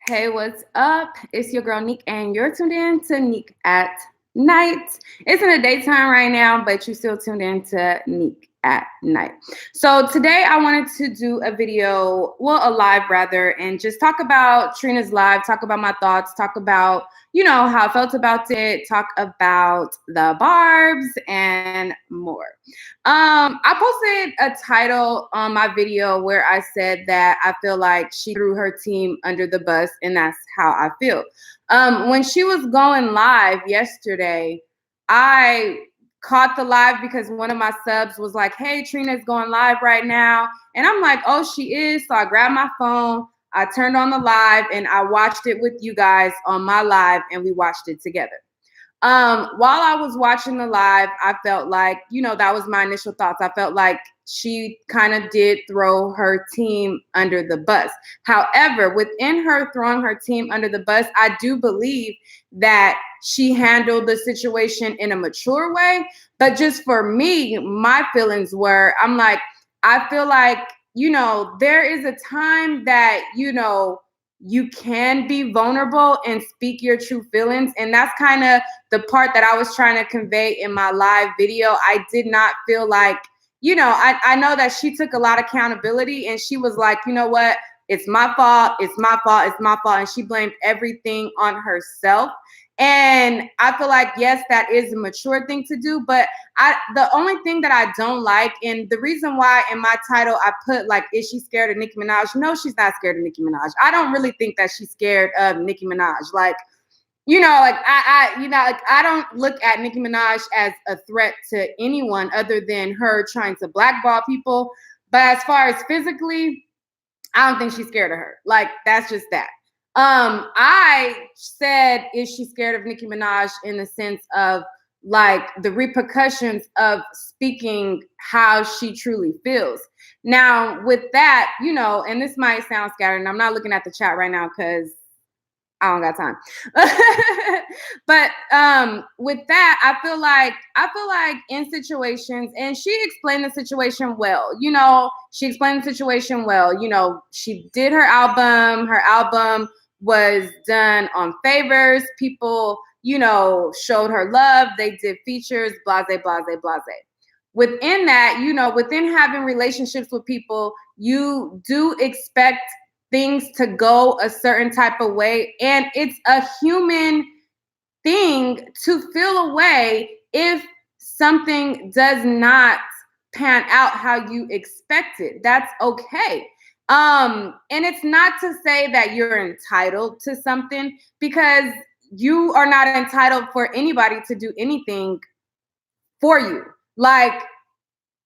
Hey, what's up? It's your girl Neek, and you're tuned in to Neek at Night. It's in the daytime right now, but you still tuned in to Neek at Night. So today I wanted to do a video, well, a live rather, and just talk about Trina's live, talk about my thoughts, talk about, how I felt about it, talk about the barbz and more. I posted a title on my video where I said that I feel like she threw her team under the bus, and that's how I feel. When she was going live yesterday, I caught the live because one of my subs was like, "Hey, Trina's going live right now." And I'm like, "Oh, she is." So I grabbed my phone, I turned on the live, and I watched it with you guys on my live, and we watched it together. While I was watching the live, I felt like, that was my initial thoughts. I felt like she kind of did throw her team under the bus. However, within her throwing her team under the bus, I do believe that she handled the situation in a mature way. But just for me, my feelings were, I'm like, I feel like, there is a time that, you can be vulnerable and speak your true feelings. And that's kind of the part that I was trying to convey in my live video. I did not feel like, I know that she took a lot of accountability, and she was like, you know what? It's my fault. It's my fault. It's my fault. And she blamed everything on herself. And I feel like, yes, that is a mature thing to do. But the only thing that I don't like, and the reason why in my title I put like, is she scared of Nicki Minaj? No, she's not scared of Nicki Minaj. I don't really think that she's scared of Nicki Minaj. Like, I don't look at Nicki Minaj as a threat to anyone other than her trying to blackball people. But as far as physically, I don't think she's scared of her. Like, that's just that. I said, is she scared of Nicki Minaj in the sense of like the repercussions of speaking how she truly feels. Now, with that, and this might sound scattered, and I'm not looking at the chat right now because I don't got time. But with that, I feel like in situations, and she explained the situation well. She explained the situation well. She did her album. Her album was done on favors. People, showed her love. They did features, blase, blase, blase. Within that, within having relationships with people, you do expect things to go a certain type of way. And it's a human thing to feel a way if something does not pan out how you expected. That's okay. And it's not to say that you're entitled to something, because you are not entitled for anybody to do anything for you. Like,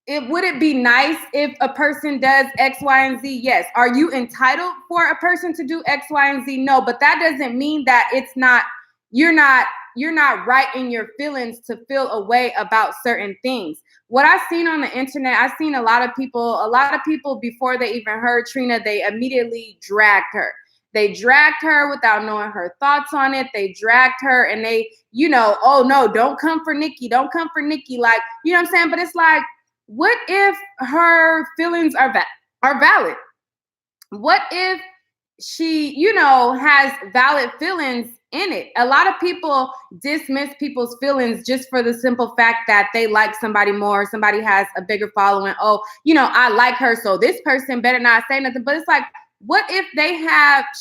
would it be nice if a person does X, Y, and Z? Yes. Are you entitled for a person to do X, Y, and Z? No, but that doesn't mean that you're not right in your feelings to feel a way about certain things. What I've seen on the internet, I've seen a lot of people before they even heard Trina, they immediately dragged her. They dragged her without knowing her thoughts on it. They dragged her and they, oh no, don't come for Nicki. Don't come for Nicki. Like, you know what I'm saying? But it's like, what if her feelings are valid? What if she, has valid feelings in it? A lot of people dismiss people's feelings just for the simple fact that they like somebody more, somebody has a bigger following. Oh, I like her, so this person better not say nothing. But it's like, what if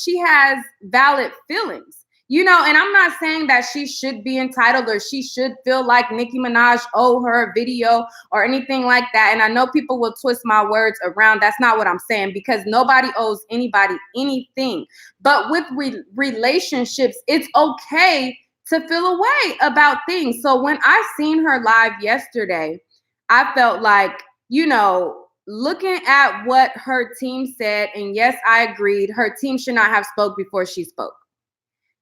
she has valid feelings? And I'm not saying that she should be entitled or she should feel like Nicki Minaj owe her a video or anything like that. And I know people will twist my words around. That's not what I'm saying, because nobody owes anybody anything. But with relationships, it's okay to feel a way about things. So when I seen her live yesterday, I felt like, looking at what her team said, and yes, I agreed, her team should not have spoke before she spoke.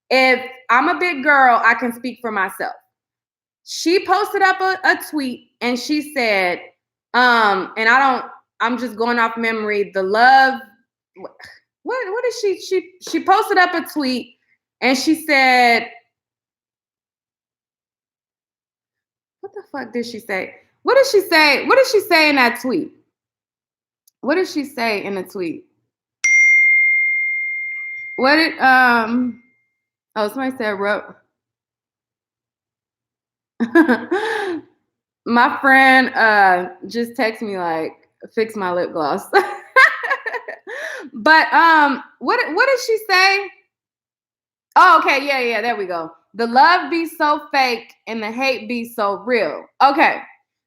If I'm a big girl, I can speak for myself. She posted up a tweet and she said, and I'm just going off memory, the love, what is she posted up a tweet and she said, what the fuck did she say? What did she say? What did she say in that tweet? What did she say in the tweet? What did oh, somebody said rub. My friend just texted me like fix my lip gloss. But what did she say? Oh, okay, yeah, there we go. The love be so fake and the hate be so real. Okay.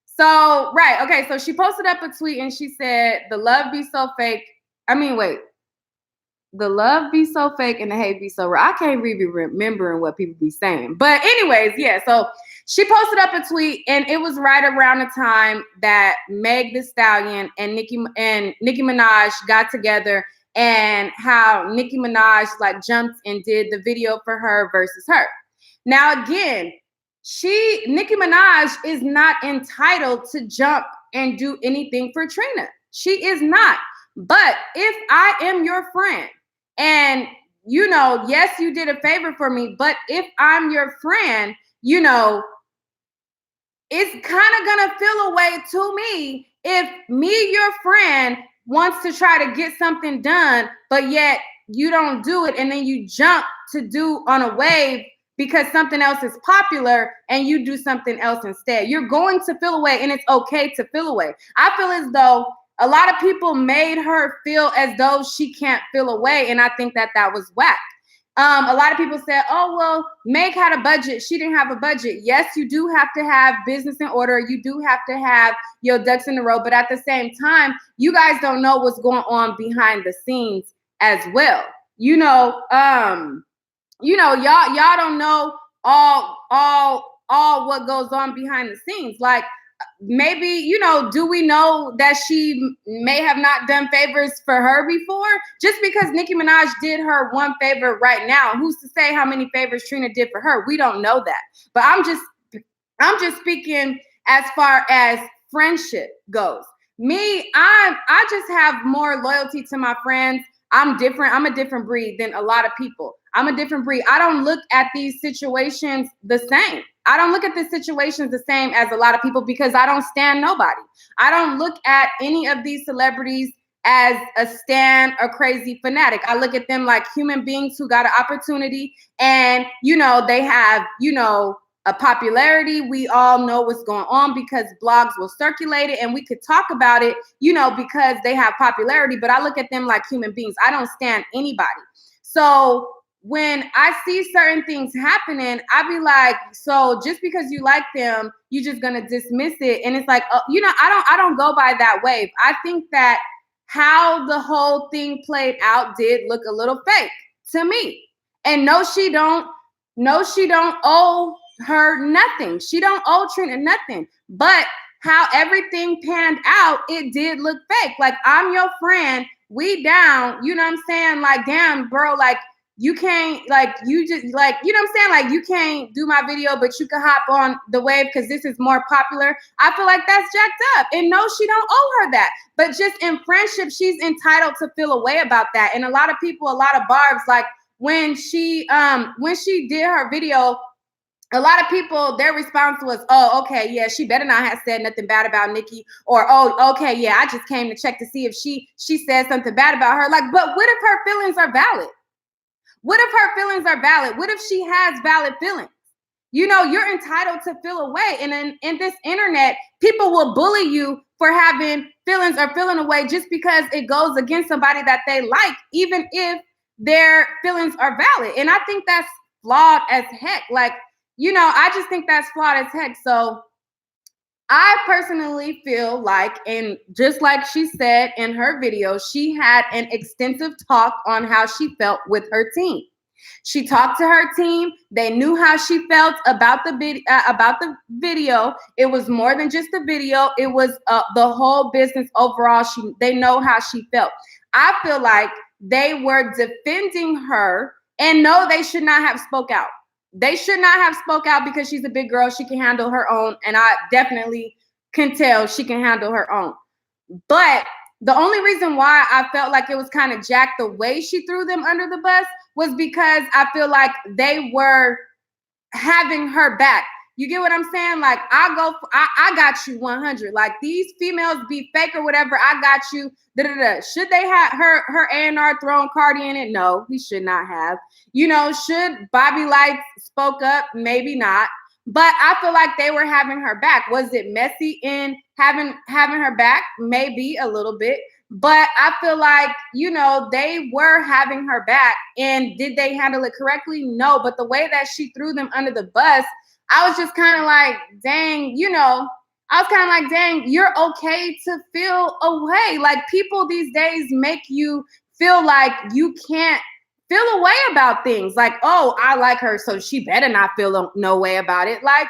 So, right, okay, so she posted up a tweet and she said, the love be so fake. I mean, wait, the love be so fake and the hate be so real. I can't really be remembering what people be saying. But anyways, yeah, so she posted up a tweet and it was right around the time that Meg Thee Stallion and Nicki Minaj got together, and how Nicki Minaj like jumped and did the video for her versus her. Now again, Nicki Minaj is not entitled to jump and do anything for Trina. She is not. But if I am your friend and you know, yes, you did a favor for me, but if I'm your friend, you know, it's kind of gonna feel a way to me if me, your friend, wants to try to get something done, but yet you don't do it, and then you jump to do on a wave because something else is popular and you do something else instead. You're going to feel away, and it's okay to feel away. I feel as though a lot of people made her feel as though she can't feel away, and I think that was whack. A lot of people said, oh, well, Meg had a budget. She didn't have a budget. Yes, you do have to have business in order. You do have to have your ducks in a row. But at the same time, you guys don't know what's going on behind the scenes as well. Y'all don't know all what goes on behind the scenes. Like, maybe, do we know that she may have not done favors for her before? Just because Nicki Minaj did her one favor right now, who's to say how many favors Trina did for her? We don't know that. But I'm just speaking as far as friendship goes. Me, I just have more loyalty to my friends. I'm different. I'm a different breed than a lot of people. I'm a different breed. I don't look at these situations the same. I don't look at the situations the same as a lot of people because I don't stand nobody. I don't look at any of these celebrities as a stan or crazy fanatic. I look at them like human beings who got an opportunity, and, they have, a popularity. We all know what's going on because blogs will circulate it and we could talk about it, because they have popularity. But I look at them like human beings. I don't stand anybody. So when I see certain things happening, I be like, so just because you like them, you're just gonna dismiss it. And it's like, I don't go by that wave. I think that how the whole thing played out did look a little fake to me. And no, she don't owe her nothing. She don't owe Trina nothing. But how everything panned out, it did look fake. Like, I'm your friend, we down, you know what I'm saying? Like, damn, bro, like, you can't, like, you just, like, you know what I'm saying? Like, you can't do my video, but you can hop on the wave because this is more popular. I feel like that's jacked up. And no, she don't owe her that. But just in friendship, she's entitled to feel a way about that. And a lot of people, a lot of barbs, like, when she did her video, a lot of people, their response was, oh, okay, yeah, she better not have said nothing bad about Nicki. Or, oh, okay, yeah, I just came to check to see if she said something bad about her. Like, but what if her feelings are valid? What if her feelings are valid? What if she has valid feelings? You're entitled to feel away. And in this internet, people will bully you for having feelings or feeling away just because it goes against somebody that they like, even if their feelings are valid. And I think that's flawed as heck. Like, I just think that's flawed as heck. So I personally feel like, and just like she said in her video, she had an extensive talk on how she felt with her team. She talked to her team. They knew how she felt about the video. It was more than just the video. It was the whole business overall. They know how she felt. I feel like they were defending her, and no, they should not have spoke out. They should not have spoke out because she's a big girl. She can handle her own. And I definitely can tell she can handle her own. But the only reason why I felt like it was kind of jacked the way she threw them under the bus was because I feel like they were having her back. You get what I'm saying? Like, I got you 100. Like, these females be fake or whatever. I got you. Da-da-da. Should they have her A&R throwing Cardi in it? No, he should not have. You know, should Bobby Light spoke up? Maybe not. But I feel like they were having her back. Was it messy in having her back? Maybe a little bit. But I feel like, you know, they were having her back. And did they handle it correctly? No. But the way that she threw them under the bus, I was just kind of like, dang, you know, I was kind of like, dang, you're okay to feel away. Like, people these days make you feel like you can't feel a way about things. Like, oh, I like her, so she better not feel no way about it. Like,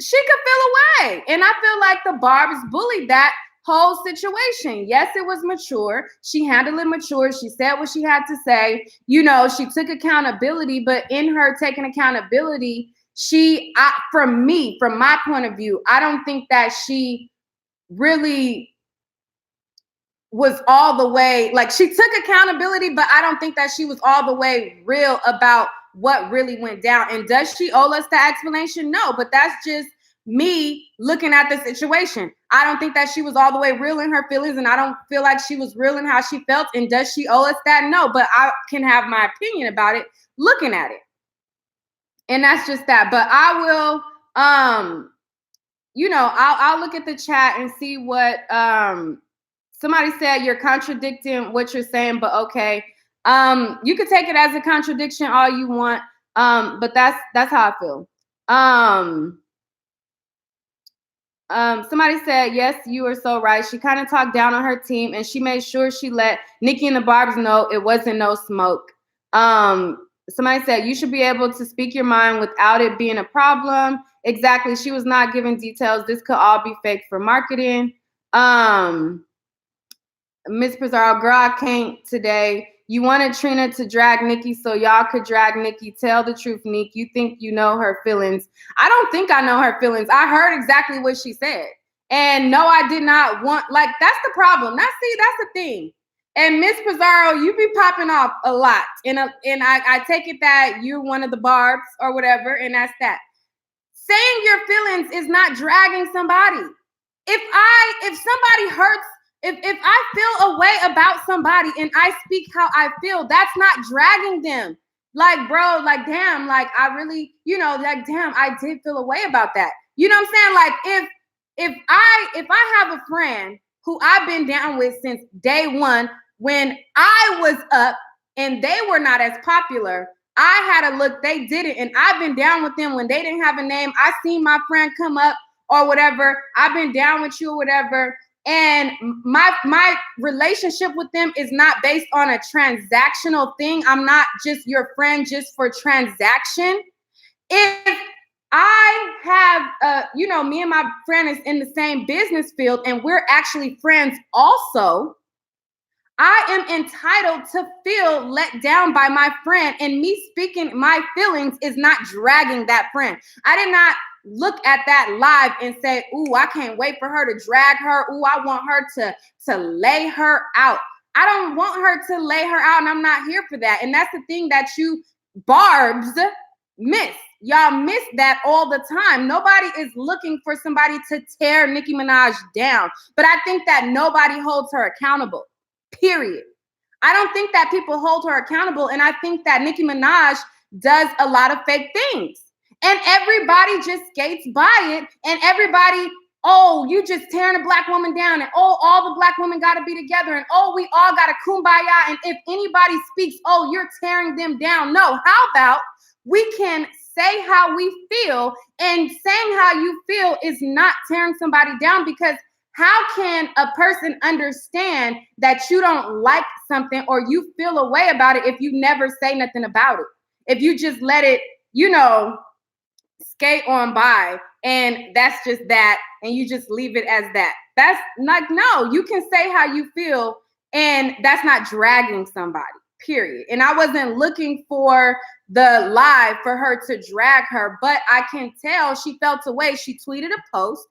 she could feel away. And I feel like the Barbz bullied that whole situation. Yes, it was mature. She handled it mature. She said what she had to say. You know, she took accountability, but in her taking accountability, from my point of view, I don't think that she really was all the way, like, she took accountability, but I don't think that she was all the way real about what really went down. And does she owe us the explanation? No, but that's just me looking at the situation. I don't think that she was all the way real in her feelings, and I don't feel like she was real in how she felt. And does she owe us that? No, but I can have my opinion about it looking at it. And that's just that. But I will, you know, I'll look at the chat and see what somebody said. You're contradicting what you're saying, but okay. You could take it as a contradiction all you want. But that's how I feel. Somebody said, yes, you are so right. She kind of talked down on her team, and she made sure she let Nikki and the Barbz know it wasn't no smoke. Somebody said, you should be able to speak your mind without it being a problem. Exactly. She was not giving details. This could all be fake for marketing. Miss Pizarro, girl, I can't today. You wanted Trina to drag Nikki so y'all could drag Nikki. Tell the truth, Nick. You think you know her feelings. I don't think I know her feelings. I heard exactly what she said. And no, I did not want, like, that's the problem. That's the thing. And Miss Pizarro, you be popping off a lot. And I take it that you're one of the Barbz or whatever, and that's that. Saying your feelings is not dragging somebody. If somebody hurts, if I feel a way about somebody and I speak how I feel, that's not dragging them. Like, bro, like, damn, like, I really, you know, like, damn, I did feel a way about that. You know what I'm saying? Like, if I have a friend who I've been down with since day one, when I was up and they were not as popular, I had a look, they didn't, and I've been down with them when they didn't have a name. I seen my friend come up or whatever. I've been down with you or whatever. And my relationship with them is not based on a transactional thing. I'm not just your friend just for transaction. If I have, you know, me and my friend is in the same business field and we're actually friends also, I am entitled to feel let down by my friend, and me speaking my feelings is not dragging that friend. I did not look at that live and say, ooh, I can't wait for her to drag her. Ooh, I want her to lay her out. I don't want her to lay her out, and I'm not here for that. And that's the thing that you Barbz miss. Y'all miss that all the time. Nobody is looking for somebody to tear Nicki Minaj down, but I think that nobody holds her accountable. Period. I don't think that people hold her accountable, and I think that Nicki Minaj does a lot of fake things. And everybody just skates by it, and everybody, oh, you just tearing a black woman down, and oh, all the black women got to be together, and oh, we all got to kumbaya, and if anybody speaks, oh, you're tearing them down. No, how about we can say how we feel, and saying how you feel is not tearing somebody down, because how can a person understand that you don't like something or you feel a way about it if you never say nothing about it? If you just let it, you know, skate on by, and that's just that, and you just leave it as that. That's like, no, you can say how you feel, and that's not dragging somebody, period. And I wasn't looking for the live for her to drag her, but I can tell she felt a way. She tweeted a post.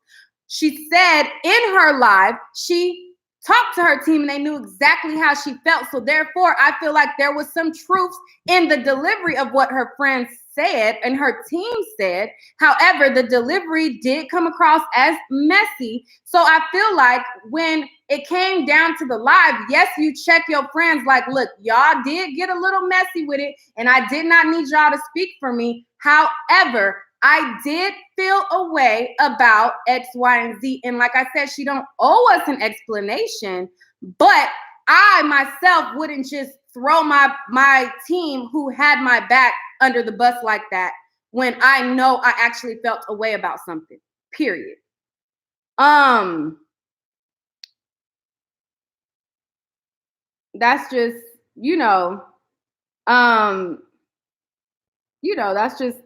She said in her live, she talked to her team and they knew exactly how she felt. So therefore, I feel like there was some truth in the delivery of what her friends said and her team said. However, the delivery did come across as messy. So I feel like when it came down to the live, yes, you check your friends like, look, y'all did get a little messy with it, and I did not need y'all to speak for me. However, I did feel a way about X, Y, and Z. And like I said, she don't owe us an explanation, but I myself wouldn't just throw my team who had my back under the bus like that when I know I actually felt a way about something, period. That's just, um,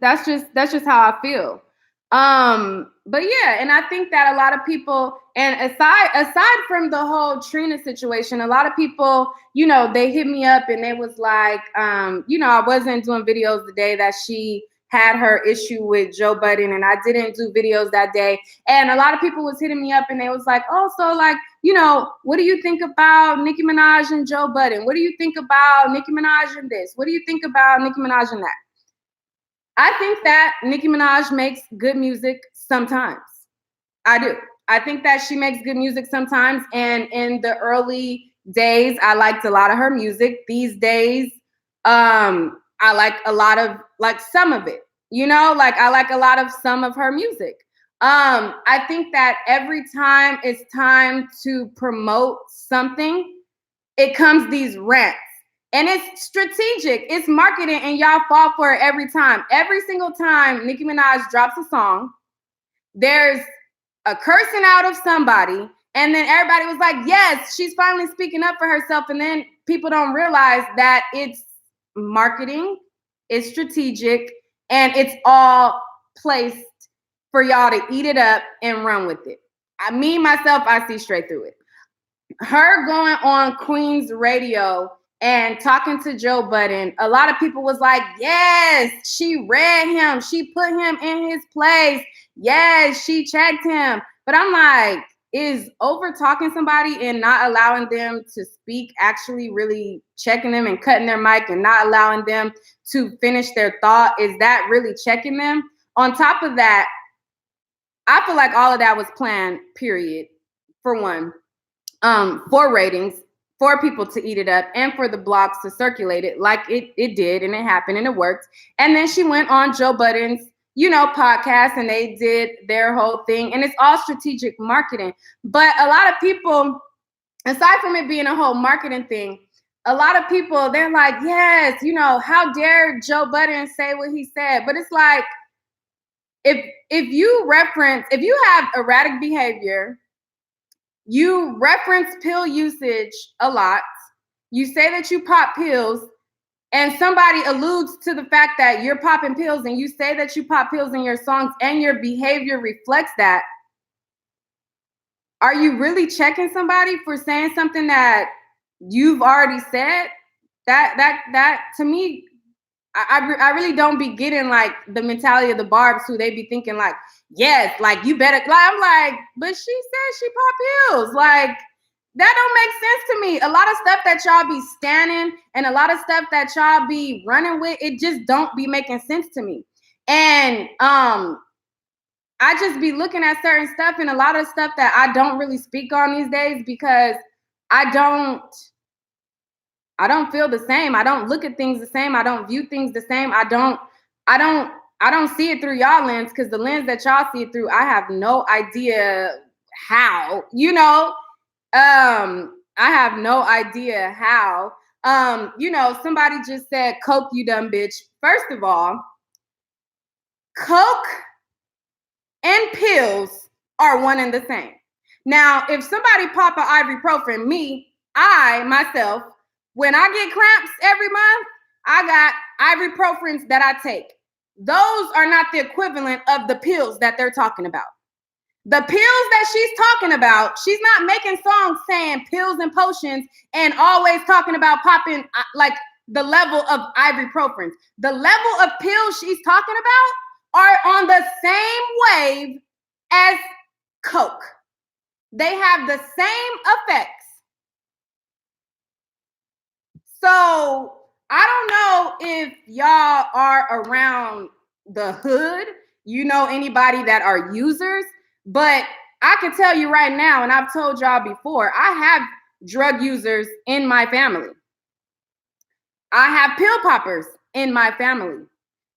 that's just how I feel. But yeah, and I think that a lot of people, and aside from the whole Trina situation, a lot of people, they hit me up and they was like, I wasn't doing videos the day that she had her issue with Joe Budden, and I didn't do videos that day. And a lot of people was hitting me up and they was like, oh, so like, what do you think about Nicki Minaj and Joe Budden? What do you think about Nicki Minaj and this? What do you think about Nicki Minaj and that? I think that Nicki Minaj makes good music sometimes. I do. I think that she makes good music sometimes. And in the early days, I liked a lot of her music. These days, I like a lot of, like, some of it, like I like a lot of some of her music. I think that every time it's time to promote something, it comes these rants. And it's strategic. It's marketing, and y'all fall for it every time. Every single time Nicki Minaj drops a song, there's a cursing out of somebody, and then everybody was like, yes, she's finally speaking up for herself. And then people don't realize that it's marketing, it's strategic, and it's all placed for y'all to eat it up and run with it. Myself, I see straight through it. Her going on Queen's Radio and talking to Joe Budden, a lot of people was like, yes, she read him. She put him in his place. Yes, she checked him. But I'm like, is over talking somebody and not allowing them to speak actually really checking them and cutting their mic and not allowing them to finish their thought? Is that really checking them? On top of that, I feel like all of that was planned, period, for one. For ratings, for people to eat it up, and for the blogs to circulate it like it did, and it happened, and it worked. And then she went on Joe Budden's, podcast, and they did their whole thing, and it's all strategic marketing. But a lot of people, aside from it being a whole marketing thing, a lot of people, they're like, yes, how dare Joe Budden say what he said? But it's like, if you have erratic behavior, you reference pill usage a lot. You say that you pop pills, and somebody alludes to the fact that you're popping pills, and you say that you pop pills in your songs, and your behavior reflects that. Are you really checking somebody for saying something that you've already said? That to me, I really don't be getting like the mentality of the barbs who they be thinking like, yes, like you better. Like, I'm like, but she said she pop pills. Like, that don't make sense to me. A lot of stuff that y'all be standing and a lot of stuff that y'all be running with, it just don't be making sense to me. And I just be looking at certain stuff and a lot of stuff that I don't really speak on these days because I don't feel the same. I don't look at things the same. I don't view things the same. I don't see it through y'all lens, because the lens that y'all see it through, I have no idea how, I have no idea how. Somebody just said, Coke, you dumb bitch. First of all, Coke and pills are one and the same. Now, if somebody pop an ibuprofen, I myself, when I get cramps every month, I got ibuprofens that I take. Those are not the equivalent of the pills that they're talking about. The pills that she's talking about, she's not making songs saying pills and potions and always talking about popping like the level of ibuprofens. The level of pills she's talking about are on the same wave as Coke. They have the same effects. So I don't know if y'all are around the hood, you know anybody that are users, but I can tell you right now, and I've told y'all before, I have drug users in my family. I have pill poppers in my family.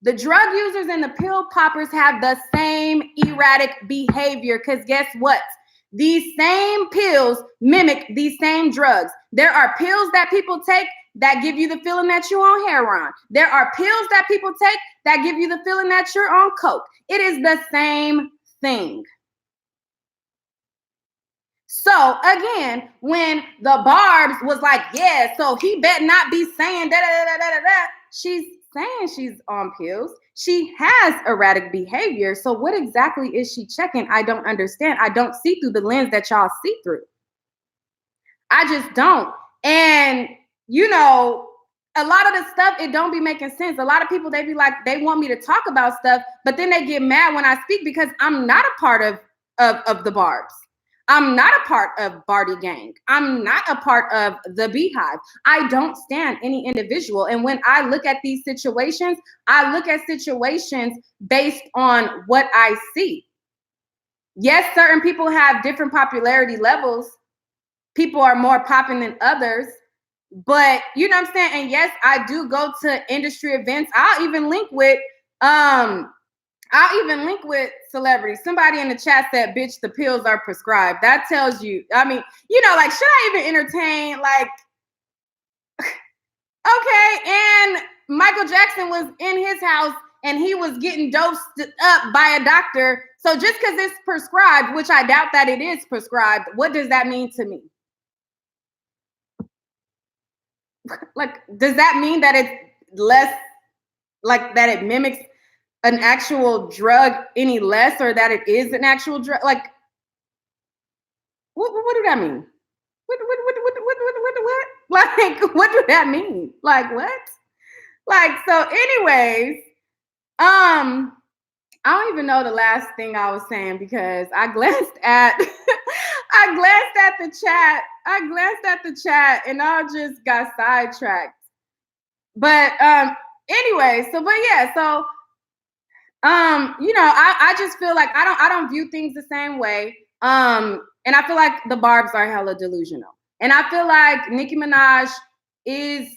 The drug users and the pill poppers have the same erratic behavior because guess what? These same pills mimic these same drugs. There are pills that people take that give you the feeling that you're on heroin. There are pills that people take that give you the feeling that you're on coke. It is the same thing. So again, when the barbz was like, yeah, so he better not be saying da da da da da da, she's saying she's on pills. She has erratic behavior. So what exactly is she checking? I don't understand. I don't see through the lens that y'all see through. I just don't. And you know, a lot of the stuff, it don't be making sense. A lot of people, they be like, they want me to talk about stuff, but then they get mad when I speak because I'm not a part of the barbz. I'm not a part of Barty Gang. I'm not a part of the Beehive. I don't stand any individual. And when I look at these situations, I look at situations based on what I see. Yes, certain people have different popularity levels. People are more popping than others. But you know what I'm saying? And yes, I do go to industry events. I'll even link with celebrities. Somebody in the chat said, bitch, the pills are prescribed. That tells you, I mean, you know, like, should I even entertain? Like, okay. And Michael Jackson was in his house and he was getting dosed up by a doctor. So just because it's prescribed, which I doubt that it is prescribed, what does that mean to me? Like, does that mean that it's less, like that it mimics an actual drug any less, or that it is an actual drug? Like, what do that mean? What? Like, what do that mean? Like, what? Like, so anyways, I don't even know the last thing I was saying because I glanced at the chat and I just got sidetracked. But anyway, so but yeah, so you know, I just feel like I don't view things the same way. And I feel like the barbz are hella delusional. And I feel like Nicki Minaj is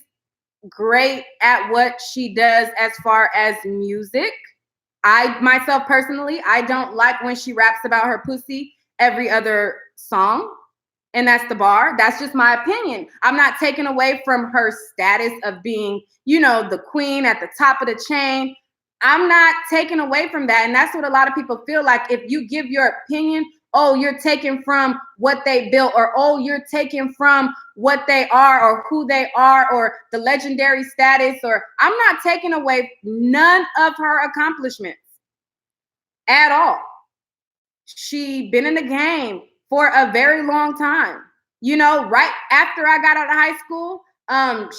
great at what she does as far as music. I myself personally, I don't like when she raps about her pussy every other song. And that's the bar. That's just my opinion. I'm not taking away from her status of being, you know, the queen at the top of the chain. I'm not taking away from that. And that's what a lot of people feel like. If you give your opinion, oh, you're taking from what they built, or oh, you're taking from what they are or who they are or the legendary status, or I'm not taking away none of her accomplishments at all. She been in the game for a very long time. You know, right after I got out of high school,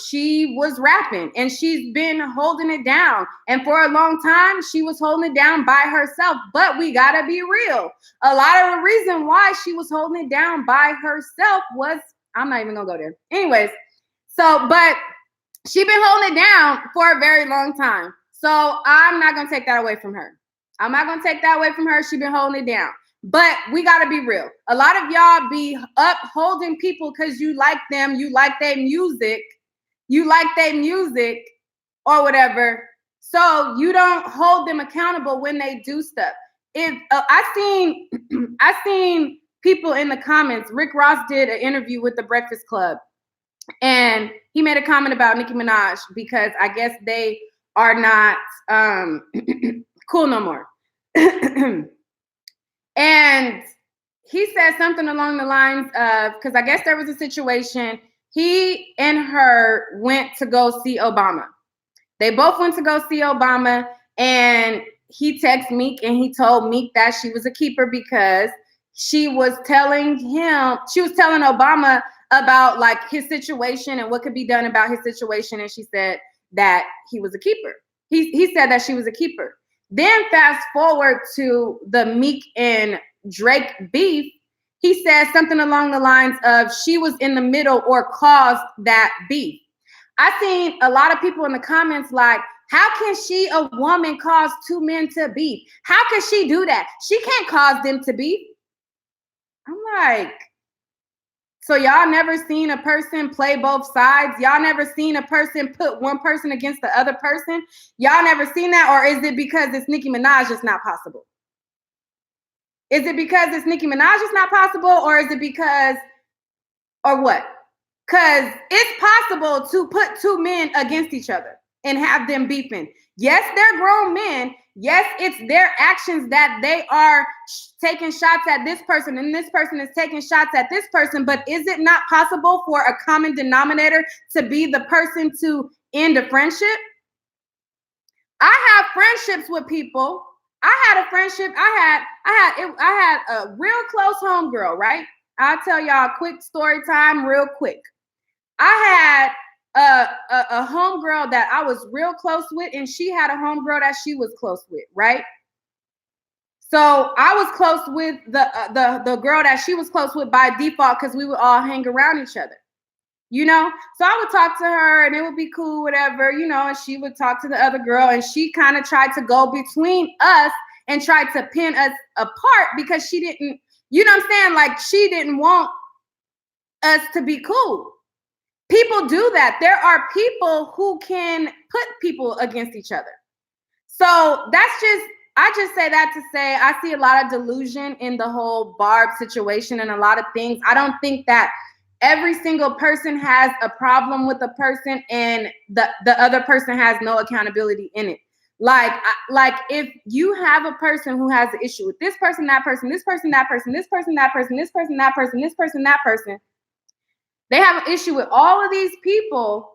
she was rapping and she's been holding it down. And for a long time, she was holding it down by herself. But we gotta be real. A lot of the reason why she was holding it down by herself was, I'm not even gonna go there. Anyways, so, but she been holding it down for a very long time. So I'm not gonna take that away from her. I'm not gonna take that away from her. She been holding it down. But we got to be real. A lot of y'all be upholding people because you like them, you like their music, or whatever. So you don't hold them accountable when they do stuff. If I seen people in the comments. Rick Ross did an interview with the Breakfast Club, and he made a comment about Nicki Minaj because I guess they are not cool no more. And he said something along the lines of, because I guess there was a situation, he and her went to go see Obama. They both went to go see Obama, and he texted Meek and he told Meek that she was a keeper because she was telling Obama about like his situation and what could be done about his situation. And she said that he was a keeper. He said that she was a keeper. Then fast forward to the Meek and Drake beef. He said something along the lines of she was in the middle or caused that beef. I seen a lot of people in the comments like, how can she, a woman, cause two men to beef? How can she do that? She can't cause them to beef. I'm like, so y'all never seen a person play both sides? Y'all never seen a person put one person against the other person? Y'all never seen that? Or is it because it's Nicki Minaj it's not possible? Is it because it's Nicki Minaj it's not possible? Or is it because, or what? Because it's possible to put two men against each other and have them beefing. Yes, they're grown men. Yes, it's their actions that they are taking shots at this person and this person is taking shots at this person. But is it not possible for a common denominator to be the person to end a friendship? I have friendships with people. I had a friendship. I had a real close homegirl, right? I'll tell y'all a quick story time, real quick. I had a homegirl that I was real close with, and she had a homegirl that she was close with, right? So I was close with the girl that she was close with by default because we would all hang around each other, you know? So I would talk to her and it would be cool, whatever, you know, and she would talk to the other girl and she kind of tried to go between us and tried to pin us apart because she didn't, you know what I'm saying? Like she didn't want us to be cool. People do that. There are people who can put people against each other. So that's just, I just say that to say I see a lot of delusion in the whole barbz situation and a lot of things. I don't think that every single person has a problem with a person and the other person has no accountability in it. Like if you have a person who has an issue with this person, that person, this person, that person, this person, that person, this person, that person, this person, that person, they have an issue with all of these people.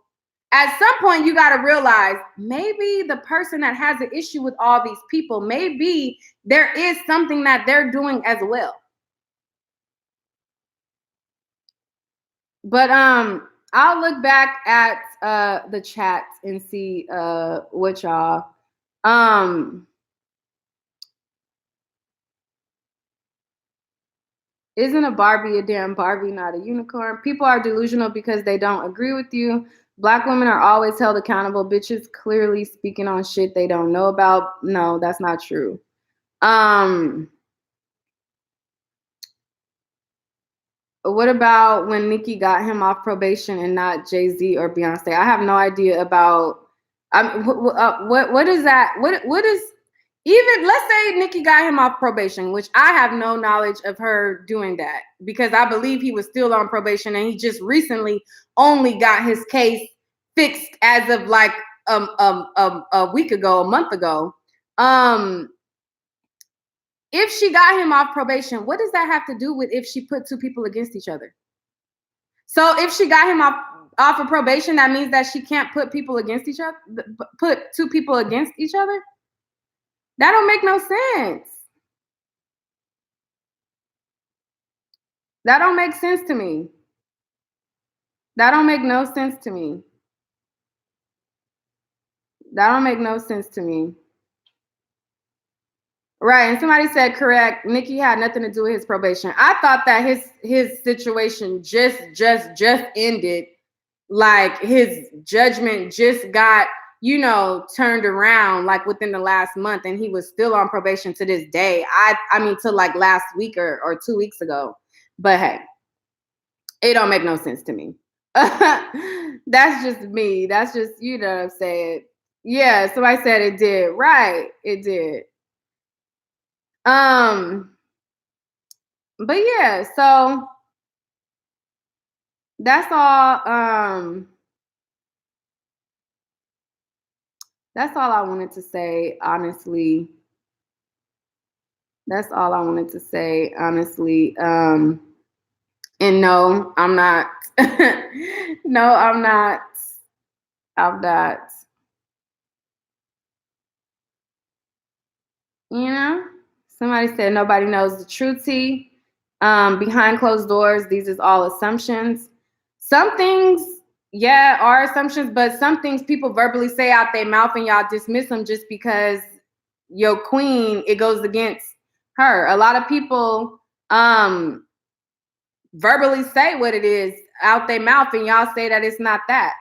At some point, you got to realize maybe the person that has an issue with all these people, maybe there is something that they're doing as well. But I'll look back at the chat and see what y'all isn't a Barbie a damn Barbie, not a unicorn? People are delusional because they don't agree with you. Black women are always held accountable. Bitches clearly speaking on shit they don't know about. No, that's not true. What about when Nicki got him off probation and not Jay-Z or Beyonce? I have no idea about. What is that? What is even? Let's say Nicki got him off probation, which I have no knowledge of her doing that because I believe he was still on probation and he just recently only got his case fixed as of like a week ago, a month ago. If she got him off probation, what does that have to do with if she put two people against each other? So if she got him off of probation, that means that she can't put people against each other, put two people against each other? That don't make no sense. That don't make sense to me. That don't make no sense to me. That don't make no sense to me. Right, and somebody said correct. Nicki had nothing to do with his probation. I thought that his situation just ended. Like his judgment just got, you know, turned around like within the last month, and he was still on probation to this day. I mean, to like last week or 2 weeks ago. But hey, it don't make no sense to me. That's just me. That's just, you know what I'm saying. Yeah, somebody said it did. Right, it did. But yeah, so that's all that's all I wanted to say, honestly. That's all I wanted to say, honestly. And no, I'm not. No, I'm not. I'm not. You know? Somebody said nobody knows the truth. Behind closed doors, these is all assumptions. Some things, yeah, are assumptions, but some things people verbally say out their mouth and y'all dismiss them just because your queen, it goes against her. A lot of people verbally say what it is out their mouth and y'all say that it's not that.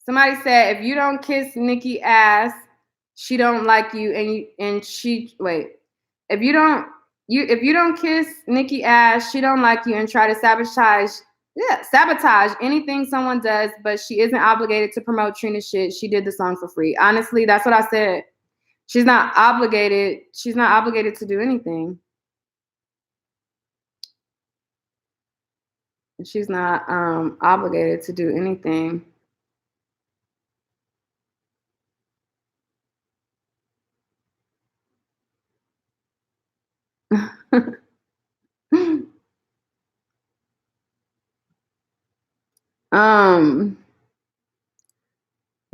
Somebody said, if you don't kiss Nikki ass, she don't like you, and she wait. If you don't kiss Nikki ass, she don't like you and try to sabotage anything someone does, but she isn't obligated to promote Trina shit. She did the song for free. Honestly, that's what I said. She's not obligated. She's not obligated to do anything. She's not obligated to do anything.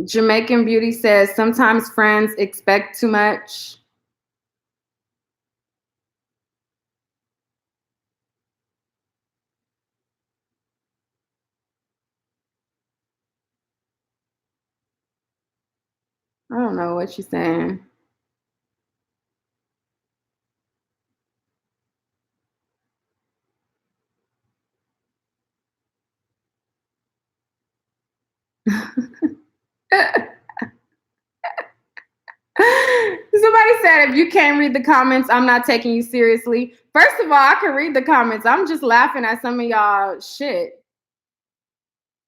Jamaican Beauty says sometimes friends expect too much. I don't know what she's saying. Somebody said, if you can't read the comments, I'm not taking you seriously. First of all, I can read the comments. I'm just laughing at some of y'all shit.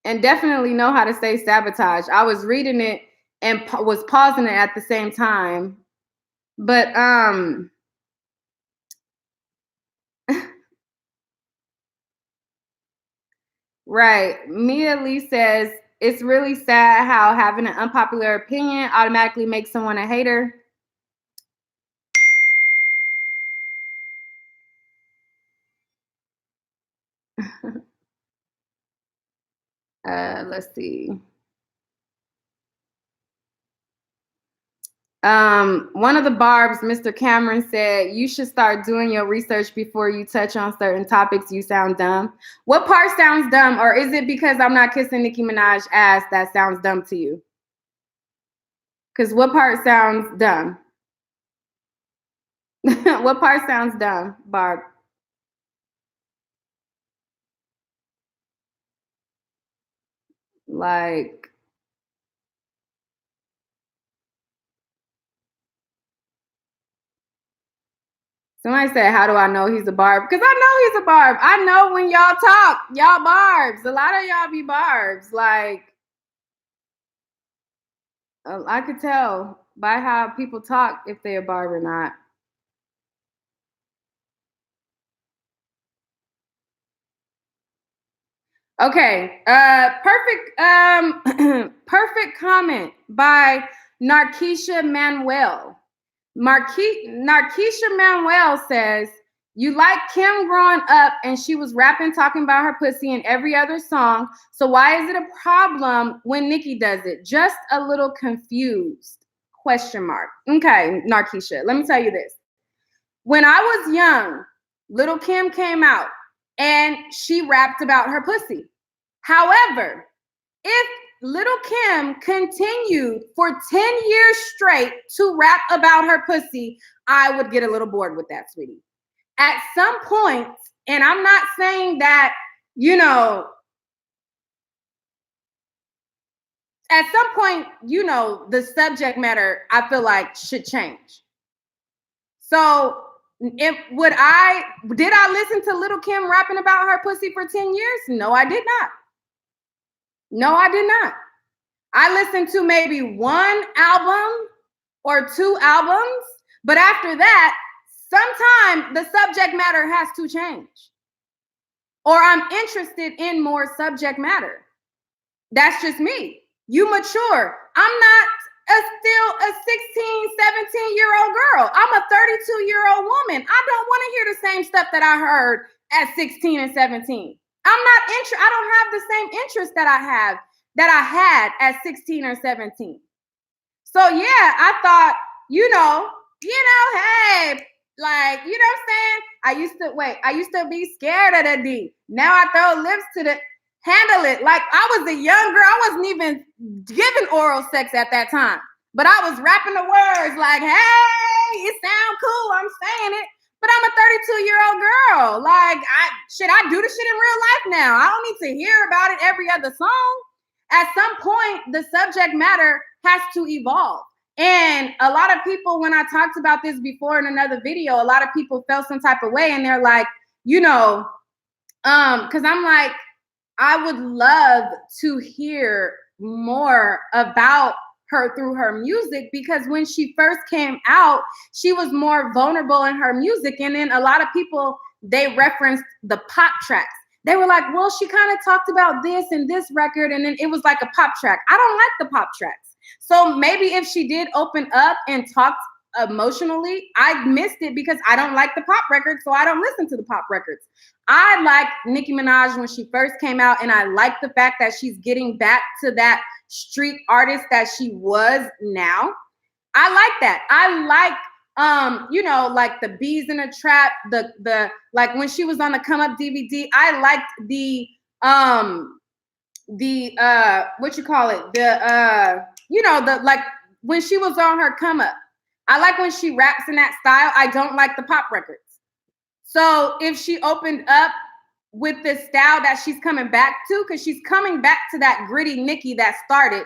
And definitely know how to say sabotage. I was reading it and was pausing it at the same time. But right. Mia Lee says, it's really sad how having an unpopular opinion automatically makes someone a hater. Let's see. One of the barbs, Mr. Cameron, said, you should start doing your research before you touch on certain topics. You sound dumb. What part sounds dumb? Or is it because I'm not kissing Nicki Minaj ass that sounds dumb to you? Because what part sounds dumb? What part sounds dumb, Barb? Like, somebody said, how do I know he's a barb? Because I know he's a barb. I know when y'all talk, y'all barbs. A lot of y'all be barbs. Like, I could tell by how people talk if they're a barb or not. Okay, perfect comment by Narkeisha Manuel. Narkeisha Manuel says, you like Kim growing up and she was rapping, talking about her pussy in every other song. So why is it a problem when Nicki does it? Just a little confused, question mark. Okay, Narkeisha, let me tell you this. When I was young, Little Kim came out and she rapped about her pussy. However, if Little Kim continued for 10 years straight to rap about her pussy, I would get a little bored with that, sweetie. At some point, and I'm not saying that, you know, at some point, you know, the subject matter, I feel like should change. So did I listen to Little Kim rapping about her pussy for 10 years? No, I did not. No, I did not. I listened to maybe one album or two albums, but after that, sometimes the subject matter has to change. Or I'm interested in more subject matter. That's just me. You mature. I'm not still a 16, 17-year-old girl. I'm a 32-year-old woman. I don't want to hear the same stuff that I heard at 16 and 17. I don't have the same interest that I had at 16 or 17. So yeah, I thought, hey, like, you know what I'm saying? I used to be scared of the D. Now I throw lips to the handle it. Like I was a young girl. I wasn't even giving oral sex at that time. But I was rapping the words like, hey, it sound cool. I'm saying it. But I'm a 32-year-old girl. Like, I do the shit in real life now. I don't need to hear about it every other song. at some point, the subject matter has to evolve. And a lot of people, when I talked about this before in another video, a lot of people felt some type of way, and they're like, because I'm like, I would love to hear more about her through her music, because when she first came out, she was more vulnerable in her music. And then a lot of people, they referenced the pop tracks. They were like, well, she kind of talked about this and this record, and then it was like a pop track. I don't like the pop tracks. So maybe if she did open up and talked emotionally, I missed it because I don't like the pop records, so I don't listen to the pop records. I liked Nicki Minaj when she first came out, and I like the fact that she's getting back to that street artist that she was now. I like that. I like like the Bees in a Trap, the like when she was on the Come Up DVD. I liked the what you call it, the like when she was on her come up. I like when she raps in that style. I don't like the pop records. So if she opened up with the style that she's coming back to, because she's coming back to that gritty Nicki that started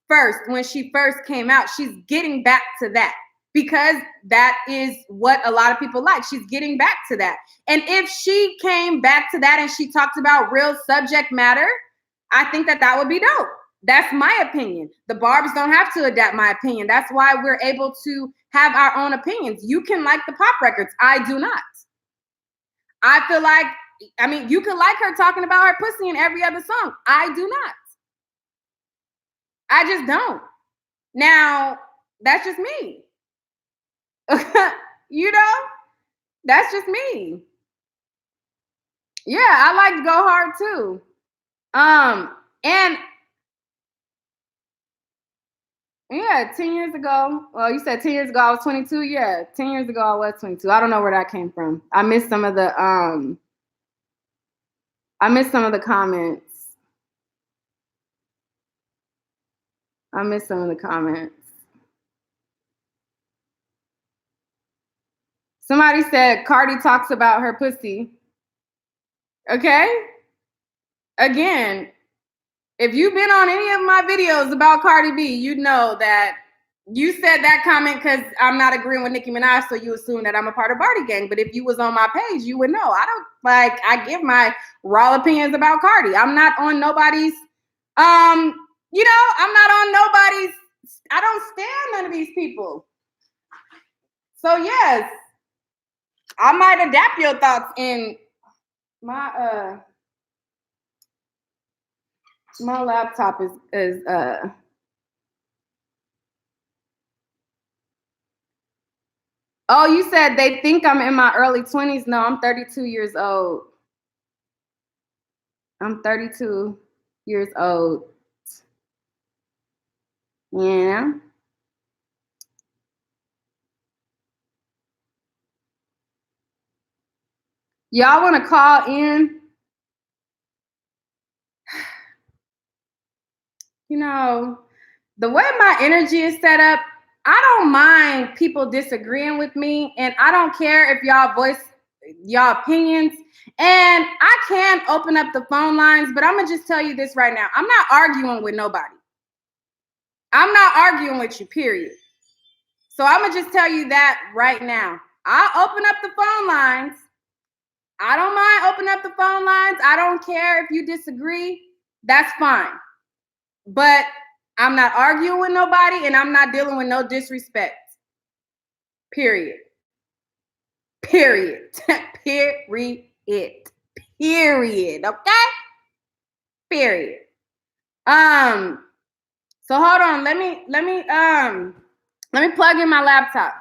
first when she first came out, she's getting back to that, because that is what a lot of people like. She's getting back to that. And if she came back to that and she talked about real subject matter, I think that that would be dope. That's my opinion. The Barbs don't have to adapt my opinion. That's why we're able to have our own opinions. You can like the pop records. I do not. I feel like, you can like her talking about her pussy in every other song. I do not. I just don't. Now, that's just me. That's just me. Yeah, I like to go hard too. And yeah, 10 years ago. Well, you said 10 years ago I was 22. Yeah, 10 years ago I was 22. I don't know where that came from. I missed some of the comments. Somebody said Cardi talks about her pussy. Okay. Again, if you've been on any of my videos about Cardi B, you know that you said that comment because I'm not agreeing with Nicki Minaj, so you assume that I'm a part of Barty Gang. But if you was on my page, you would know. I give my raw opinions about Cardi. I'm not on nobody's, I'm not on nobody's, I don't stand none of these people. So yes, I might adapt your thoughts in my my laptop is Oh, you said they think I'm in my early 20s. No, I'm 32 years old. I'm 32 years old. Yeah. Y'all want to call in? The way my energy is set up, I don't mind people disagreeing with me, and I don't care if y'all voice y'all opinions. And I can open up the phone lines, but I'm gonna just tell you this right now. I'm not arguing with nobody. I'm not arguing with you, period. So I'm gonna just tell you that right now. I'll open up the phone lines. I don't mind opening up the phone lines. I don't care if you disagree. That's fine. But I'm not arguing with nobody, and I'm not dealing with no disrespect. Period. Period. Period. Period. Okay? Period. So hold on. Let me plug in my laptop.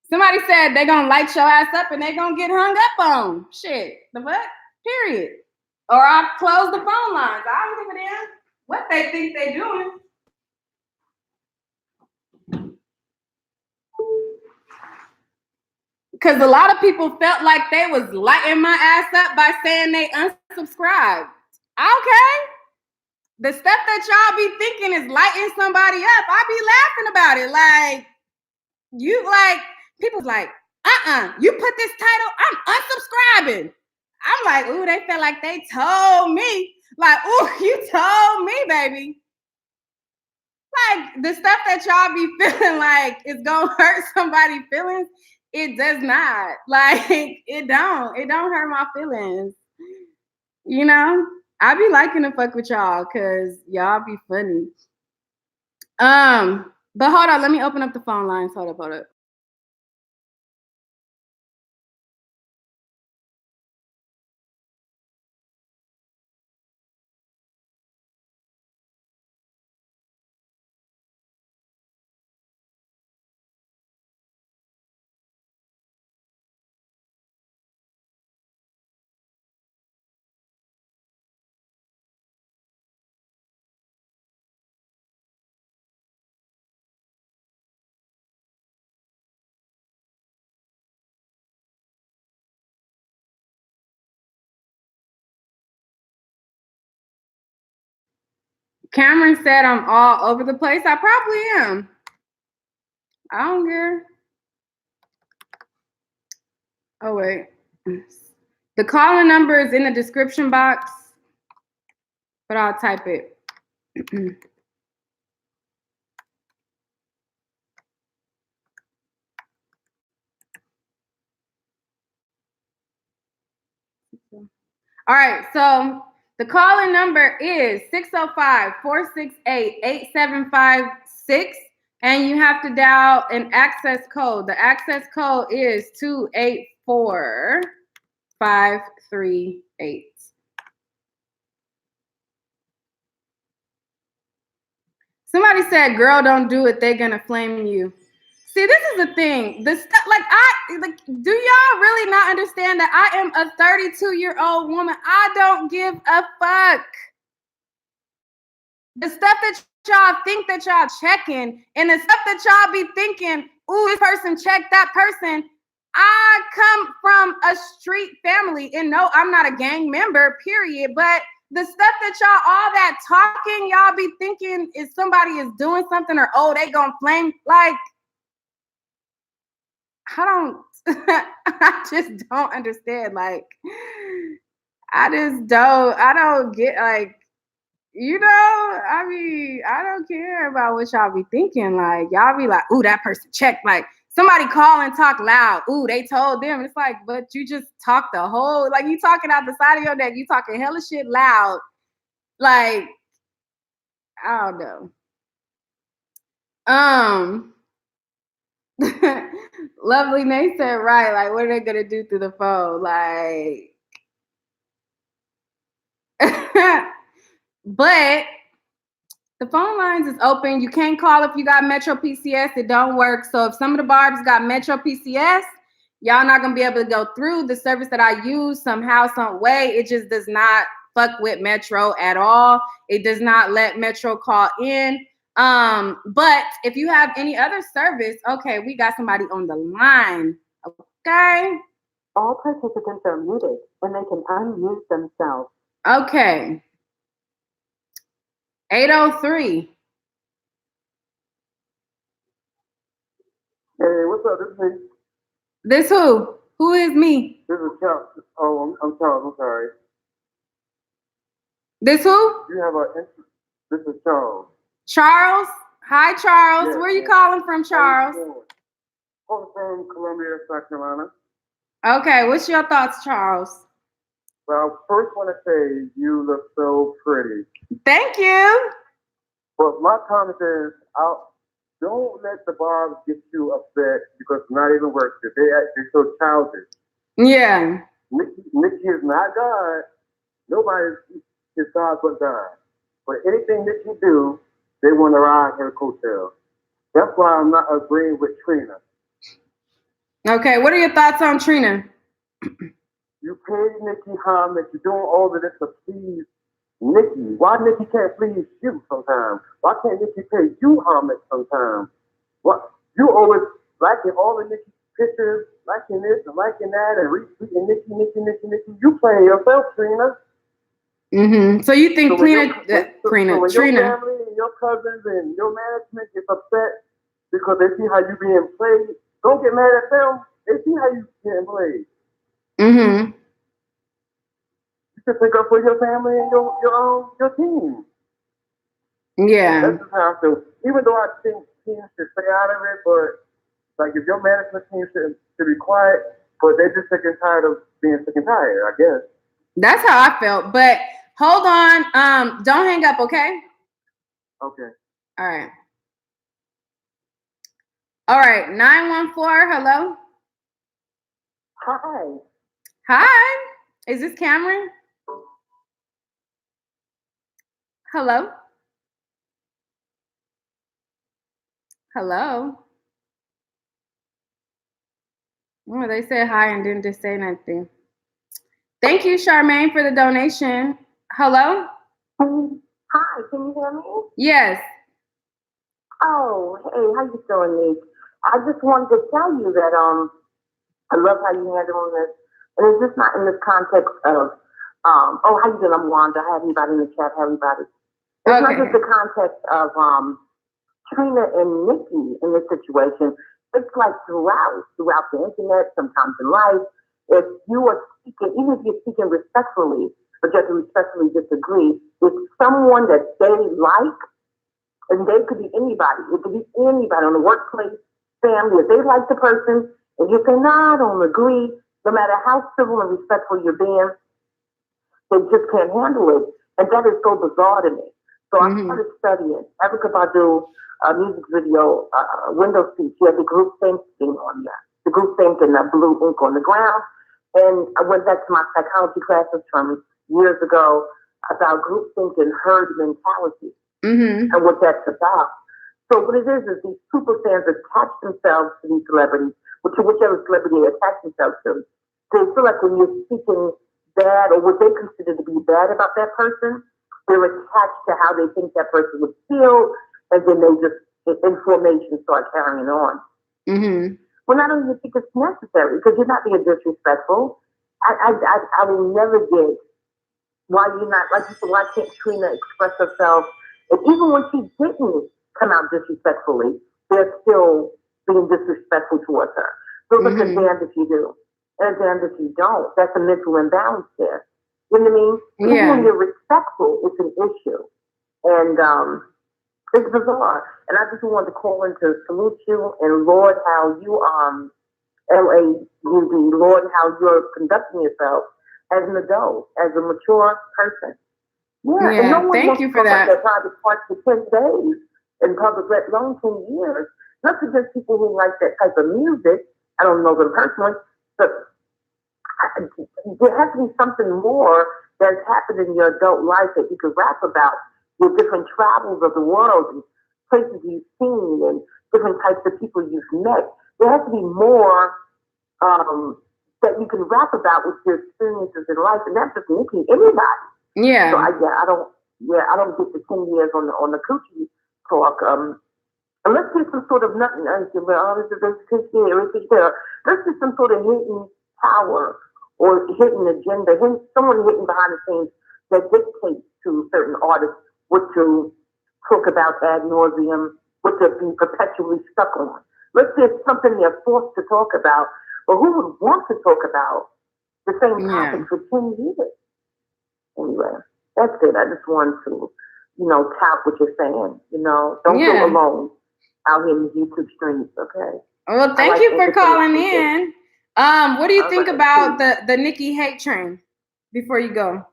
Somebody said they're gonna light your ass up and they're gonna get hung up on. Shit. The what? Period. Or I'll close the phone lines. I don't give a damn what they think they're doing. Because a lot of people felt like they was lighting my ass up by saying they unsubscribed. Okay. The stuff that y'all be thinking is lighting somebody up, I be laughing about it. Like, people's like, you put this title, I'm unsubscribing. I'm like, ooh, they feel like they told me. Like, ooh, you told me, baby. Like the stuff that y'all be feeling like it's gonna hurt somebody's feelings, it does not. Like it don't hurt my feelings. You know, I be liking to fuck with y'all because y'all be funny. But hold on, let me open up the phone lines. Hold up. Cameron said I'm all over the place. I probably am. I don't care. Oh wait. The calling number is in the description box, but I'll type it. All right, so the calling number is 605-468-8756, and you have to dial an access code. The access code is 284538. Somebody said, girl, don't do it. They're going to flame you. See, this is the thing. The stuff, do y'all really not understand that I am a 32-year-old woman? I don't give a fuck. The stuff that y'all think that y'all checking, and the stuff that y'all be thinking, ooh, this person checked that person. I come from a street family, and no, I'm not a gang member, period. But the stuff that y'all, all that talking, y'all be thinking is somebody is doing something, or oh, they gonna flame. Like, I don't, I just don't understand. Like, I don't get, like, you know, I mean, I don't care about what y'all be thinking. Like, y'all be like, ooh, that person checked. Like, somebody call and talk loud. Ooh, they told them. It's like, but you just talk the whole, like, you talking out the side of your neck. You talking hella shit loud. Like, I don't know. Lovely Nate said, right. Like, what are they going to do through the phone? Like, but the phone lines is open. You can't call if you got Metro PCS. It don't work. So if some of the barbs got Metro PCS, y'all not gonna be able to go through the service that I use somehow, some way. It just does not fuck with Metro at all. It does not let Metro call in. But if you have any other service, okay, we got somebody on the line. Okay. All participants are muted and they can unmute themselves. Okay. 803. Hey, what's up? This is me. This who? Who is me? This is Charles. Oh, I'm Charles. I'm sorry. This who? You have a. This is Charles. Charles? Hi, Charles. Yes, Where are you calling from, Charles? I'm from Columbia, South Carolina. Okay, what's your thoughts, Charles? Well, first want to say you look so pretty. Thank you. But my comment is, don't let the barbs get you upset because it's not even worth it. They're so childish. Yeah. Nikki is not God. Nobody is God but God. But anything Nikki do, they want to ride her coattail. That's why I'm not agreeing with Trina. Okay, what are your thoughts on Trina? You pay Nikki homage. You're doing all of this to please Nikki. Why Nikki can't please you sometimes? Why can't Nikki pay you homage sometimes? What you always liking all the Nikki pictures, liking this and liking that, and retweeting Nikki. You playing yourself, Trina. Mm-hmm. So you think So Trina? when your family and your cousins and your management gets upset because they see how you being played, don't get mad at them. They see how you getting played. Mm-hmm. You should pick up for your family and your team. Yeah. That's just how I feel. Even though I think teams should stay out of it, but like if your management team should be quiet, but they're just sick and tired of being sick and tired, I guess. That's how I felt. But hold on. Don't hang up, okay? Okay. All right. All right. 914. Hello. Hi. Hi. Is this Cameron? Hello. Hello. Oh, they said hi and didn't just say nothing. Thank you, Charmaine, for the donation. Hello? Hi, can you hear me? Yes. Oh, hey, how you doing, Nick? I just wanted to tell you that I love how you handling this. And it's just not in this context of oh, how you doing? I'm Wanda. Hi everybody in the chat, hi everybody. It's not just the context of Trina and Nikki in this situation. It's like throughout the internet, sometimes in life, if you are speaking, even if you're speaking respectfully, but just respectfully disagree with someone that they like, and they could be anybody. It could be anybody on the workplace, family. If they like the person, and you say, "No, I don't agree," no matter how civil and respectful you're being, they just can't handle it, and that is so bizarre to me. So I started studying. Erica Badu, music video, window seat. She had the group think thing on there, the group think and the blue ink on the ground. And I went back to my psychology classes from years ago about group think and herd mentality and what that's about. So what it is these super fans attach themselves to these celebrities, whichever celebrity they attach themselves to. They feel like when you're speaking bad or what they consider to be bad about that person, they're attached to how they think that person would feel, and then they just, information start carrying on. Well, I don't even think it's necessary because you're not being disrespectful. I will never get why you're not, like you said, why can't Trina express herself? And even when she didn't come out disrespectfully, they're still being disrespectful towards her. So look at damned if you do, and damned if you don't. That's a mental imbalance there. You know what I mean? Yeah. Even when you're respectful, it's an issue. And it's bizarre. And I just wanted to call in to salute you and Lord how you LAUD, Lord how you're conducting yourself as an adult, as a mature person. Yeah, and no one thank wants you to for go that. like that private part for 10 days in public, let alone 10 years. Not just people who like that type of music. I don't know them personally, but there has to be something more that's happened in your adult life that you could rap about, your different travels of the world and places you've seen and different types of people you've met. There has to be more that you can rap about with your experiences in life, and that's just making anybody. Yeah. So I don't get the 10 years on the coochie talk. And let's get some sort of nothing. Let's get some sort of hidden power or hidden agenda, someone hidden behind the scenes that dictates to certain artists what to talk about ad nauseum, what to be perpetually stuck on. Let's get something they're forced to talk about, but who would want to talk about the same topic for 10 years? Anyway, that's it. I just wanted to, tout what you're saying. Don't feel alone out here in the YouTube streams, okay? Well, thank you for calling in. What do you think about the Nikki hate train before you go?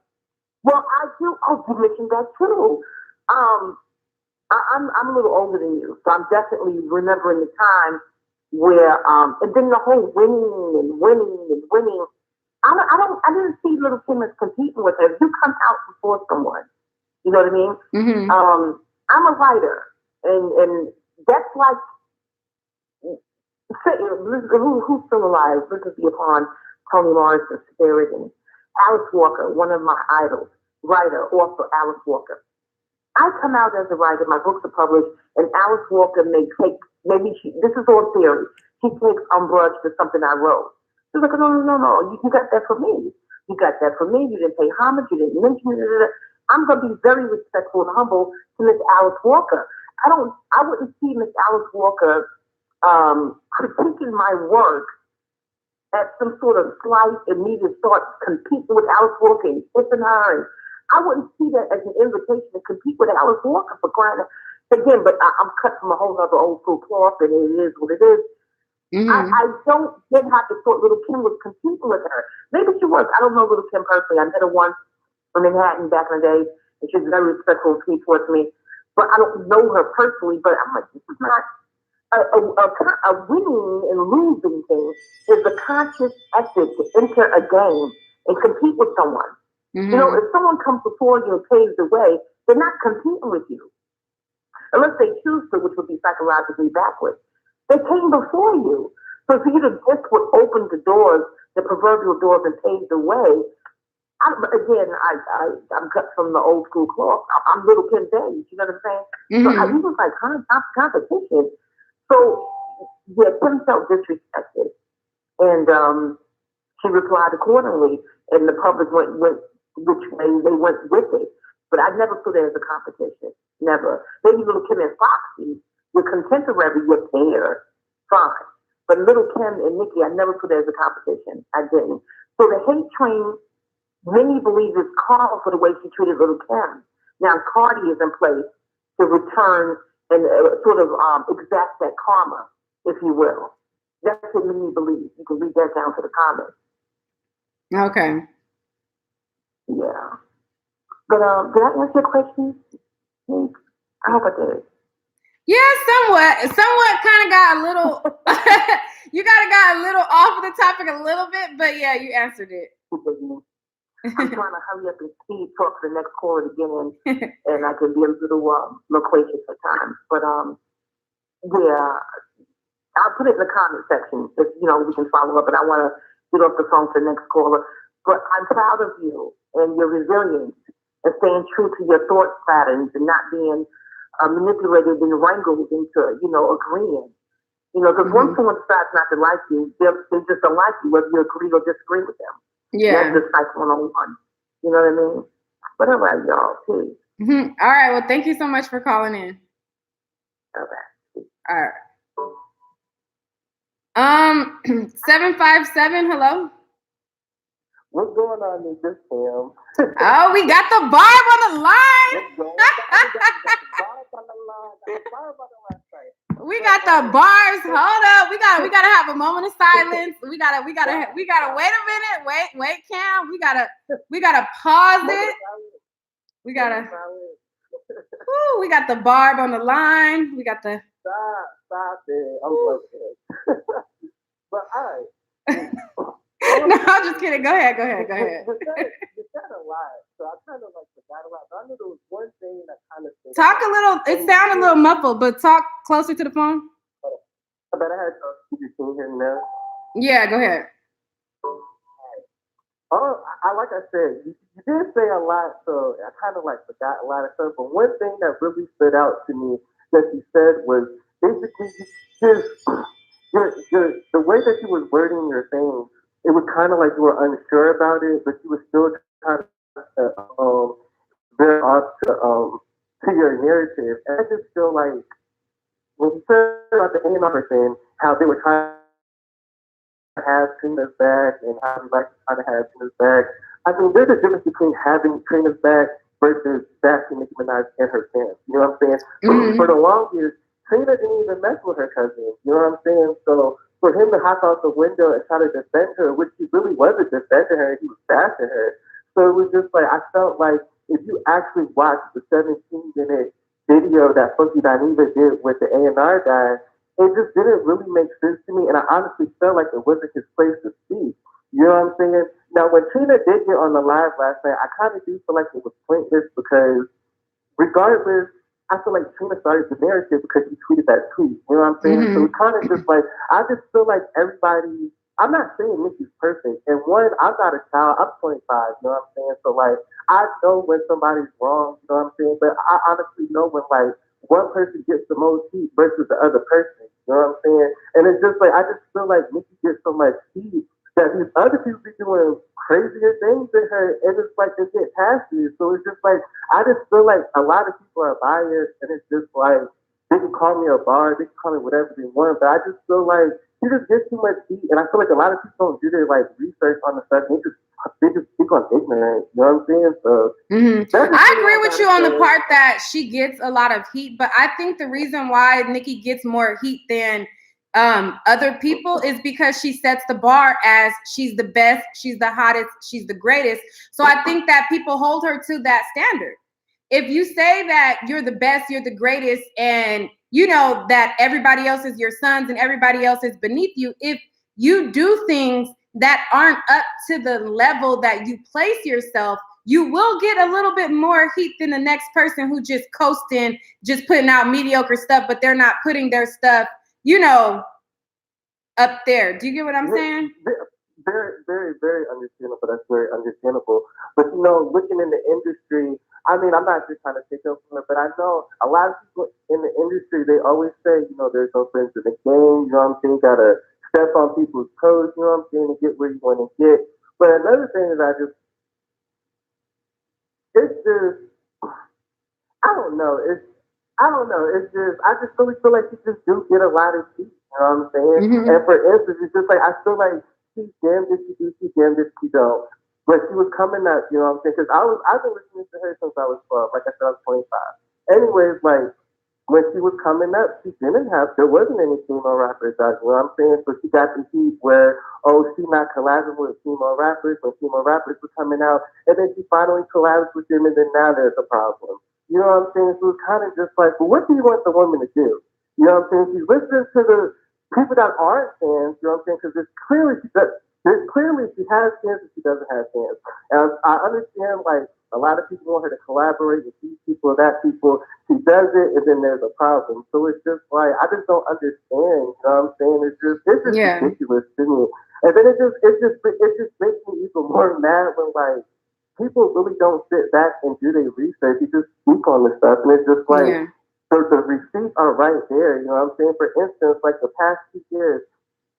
Well, I do. Oh, you mentioned that too. I'm a little older than you, so I'm definitely remembering the time where and then the whole winning. I didn't see Little Kim as competing with her. If you come out before someone, you know what I mean? I'm a writer, and that's like who's still alive? This is upon Toni Morrison's spirit and Alice Walker, one of my idols, writer, author Alice Walker. I come out as a writer, my books are published, and Alice Walker may take, this is all theory, she takes umbrage to something I wrote. She's like, no, you got that for me. You got that for me, you didn't pay homage, you didn't mention it. I'm going to be very respectful and humble to Miss Alice Walker. I wouldn't see Miss Alice Walker critiquing my work at some sort of slight and me to start competing with Alice Walker and kissing her. And I wouldn't see that as an invitation to compete with Alice Walker for crying out. Again, but I'm cut from a whole other old school cloth, and it is what it is. I don't get how they thought Little Kim was competing with her. Maybe she was. I don't know Little Kim personally. I met her once in Manhattan back in the day, and she was very respectful and sweet towards me. But I don't know her personally. But I'm like, this is not a winning and losing thing. Is a conscious effort to enter a game and compete with someone. You know, if someone comes before you and paves the way, they're not competing with you. Unless they choose to, which would be psychologically backwards. They came before you. So for you to just would open the doors, the proverbial doors, and pave the way, I'm cut from the old school cloth. I'm Little Kim Days, you know what I'm saying? So he was like, competition. So, yeah, Kim felt disrespected. And she replied accordingly, and the public went which way they went with it. But I never put it as a competition. Never. Maybe Little Kim and Foxy, your contemporary, your peer, fine. But Little Kim and Nicki, I never put it as a competition. I didn't. So the hate train, many believe is Carl for the way she treated Little Kim. Now Cardi is in place to return and sort of exact that karma, if you will. That's what many believe. You can read that down to the comments. Okay. Yeah. But did I answer your question? I hope I did. Yeah, somewhat kind of got a little, you got a little off the topic a little bit, but yeah, you answered it. I'm trying to hurry up and speed talk to the next caller to get in, and I can be a little loquacious at times. But yeah, I'll put it in the comment section if we can follow up. And I want to get off the phone to the next caller. But I'm proud of you and your resilience and staying true to your thought patterns and not being manipulated and wrangled into agreeing. Because once someone decides not to like you, they just don't like you, whether you agree or disagree with them. Yeah. That's just like 101. You know what I mean? But all right, y'all. Peace. All right. Well, thank you so much for calling in. All right. All right. 757, hello. What's going on in this film? Oh, we got the barb on the line. We got the bars. Hold up. We gotta have a moment of silence. We gotta wait a minute. Wait, Cam. We gotta pause it. We got the barb on the line. We got the Stop it. I'm blushing. But all right. No, I'm just kidding. Go ahead. You said a lot, so I kind of forgot a lot. But I know there was one thing that kind of talk a little. It sounded a little muffled, but talk closer to the phone. I bet I had you can hear me now. Yeah, go ahead. Oh, like I said, you did say a lot, so I kind of forgot a lot of stuff. But one thing that really stood out to me that you said was basically the way that you was wording your thing. It was kind of like you were unsure about it, but you were still trying to veer off to your narrative. And I just feel like when you said about the A&R thing, how they were trying to have Trina's back and how they trying to have Trina's back. I mean, there's a difference between having Trina's back versus bashing Nicki Minaj and her fans. You know what I'm saying? For the longest, Trina didn't even mess with her cousin. You know what I'm saying? So for him to hop out the window and try to defend her, which he really wasn't defending her, he was bashing her. So it was just I felt like if you actually watch the 17-minute video that Funky Dineva did with the A&R guy, it just didn't really make sense to me. And I honestly felt like it wasn't his place to speak. You know what I'm saying? Now, when Trina did get on the live last night, I kind of do feel like it was pointless because regardless, I feel like Trina started the narrative because she tweeted that tweet. You know what I'm saying? So it's kind of just I just feel like everybody, I'm not saying Nicki's perfect. And one, I'm not a child. I'm 25. You know what I'm saying? So I know when somebody's wrong. You know what I'm saying? But I honestly know when one person gets the most heat versus the other person. You know what I'm saying? And it's just I just feel like Nicki gets so much heat that these other people be doing crazier things than her, and it's they get past you. So it's just I just feel like a lot of people are biased, and it's just they can call me a bar, they can call me whatever they want, but I just feel like she just gets too much heat, and I feel like a lot of people don't do their like research on the stuff. They just speak on ignorance. You know what I'm saying? So I agree with you on the part that she gets a lot of heat, but I think the reason why Nicki gets more heat than other people is because she sets the bar as she's the best, she's the hottest, she's the greatest. So I think that people hold her to that standard. If you say that you're the best, you're the greatest, and you know that everybody else is your sons and everybody else is beneath you, if you do things that aren't up to the level that you place yourself, you will get a little bit more heat than the next person who just coasting, just putting out mediocre stuff, but they're not putting their stuff, you know, up there. Do you get what I'm saying? Very, very, very understandable. That's very understandable. But you know, looking in the industry, I mean, I'm not just trying to take up from it, but I know a lot of people in the industry, they always say, you know, there's no friends in the game. You know what I'm saying? You gotta step on people's toes. You know what I'm saying? To get where you want to get. But another thing is, it's just, I don't know. I don't know. It's just, I just really feel like she just do get a lot of heat. You know what I'm saying? And for instance, it's just like, I feel like she's damned if she do, she's damned if she don't. But she was coming up, you know what I'm saying? Because I've been listening to her since I was 12. Like I said, I was 25. Anyways, like, when she was coming up, there wasn't any female rappers out, you know what I'm saying? So she got the heat where, oh, she's not collabing with female rappers when female rappers were coming out. And then she finally collabs with them, and then now there's a problem. You know what I'm saying? So it's kind of just like, well, what do you want the woman to do? You know what I'm saying? She's listening to the people that aren't fans, you know what I'm saying? Because clearly she has fans and she doesn't have fans. And I understand, like, a lot of people want her to collaborate with these people, that people. She does it, and then there's a problem. So it's just like, I just don't understand. You know what I'm saying? It's just ridiculous to me. And then it just makes me even more mad when like people really don't sit back and do their research. You just speak on the stuff, and it's just like the receipts are right there. You know what I'm saying? For instance, like the past 2 years,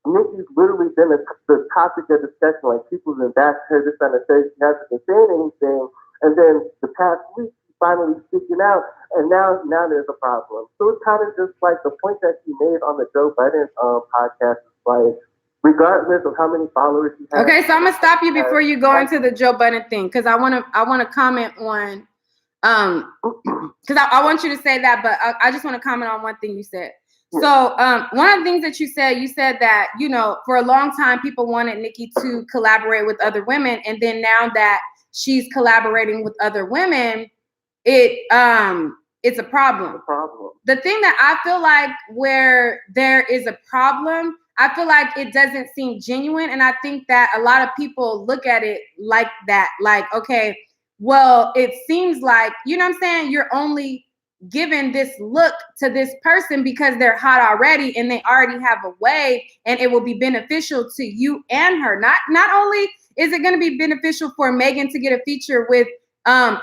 Nicki's literally been the topic of discussion. Like people's been bashing her, this and the third. She hasn't been saying anything. And then the past week, she finally speaking out, and now there's a problem. So it's kind of just like the point that she made on the Joe Budden podcast is like, regardless of how many followers she has. Okay, so I'm gonna stop you before you go into the Joe Budden thing, because I wanna comment on because I want you to say that, but I just want to comment on one thing you said. So one of the things that you said that, you know, for a long time people wanted Nicki to collaborate with other women, and then now that she's collaborating with other women, it's a problem. The thing that I feel like where there is a problem, I feel like it doesn't seem genuine, and I think that a lot of people look at it like that, like, okay, well, it seems like, you know what I'm saying, you're only giving this look to this person because they're hot already and they already have a wave, and it will be beneficial to you and her. Not only is it going to be beneficial for Megan to get a feature with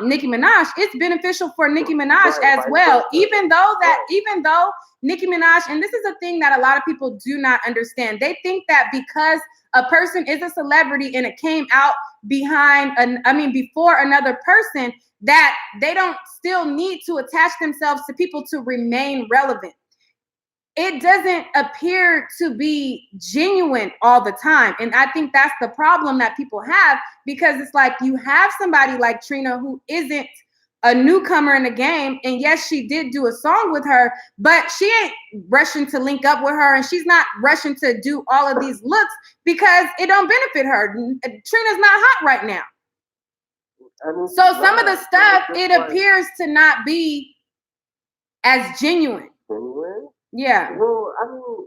Nicki Minaj, it's beneficial for Nicki Minaj as well. Even though Nicki Minaj, and this is a thing that a lot of people do not understand, they think that because a person is a celebrity and it came out before another person, that they don't still need to attach themselves to people to remain relevant. It doesn't appear to be genuine all the time. And I think that's the problem that people have, because it's like you have somebody like Trina who isn't a newcomer in the game. And yes, she did do a song with her, but she ain't rushing to link up with her, and she's not rushing to do all of these looks because it don't benefit her. Trina's not hot right now. So some of the stuff, it appears to not be as genuine. Yeah. Well, I mean,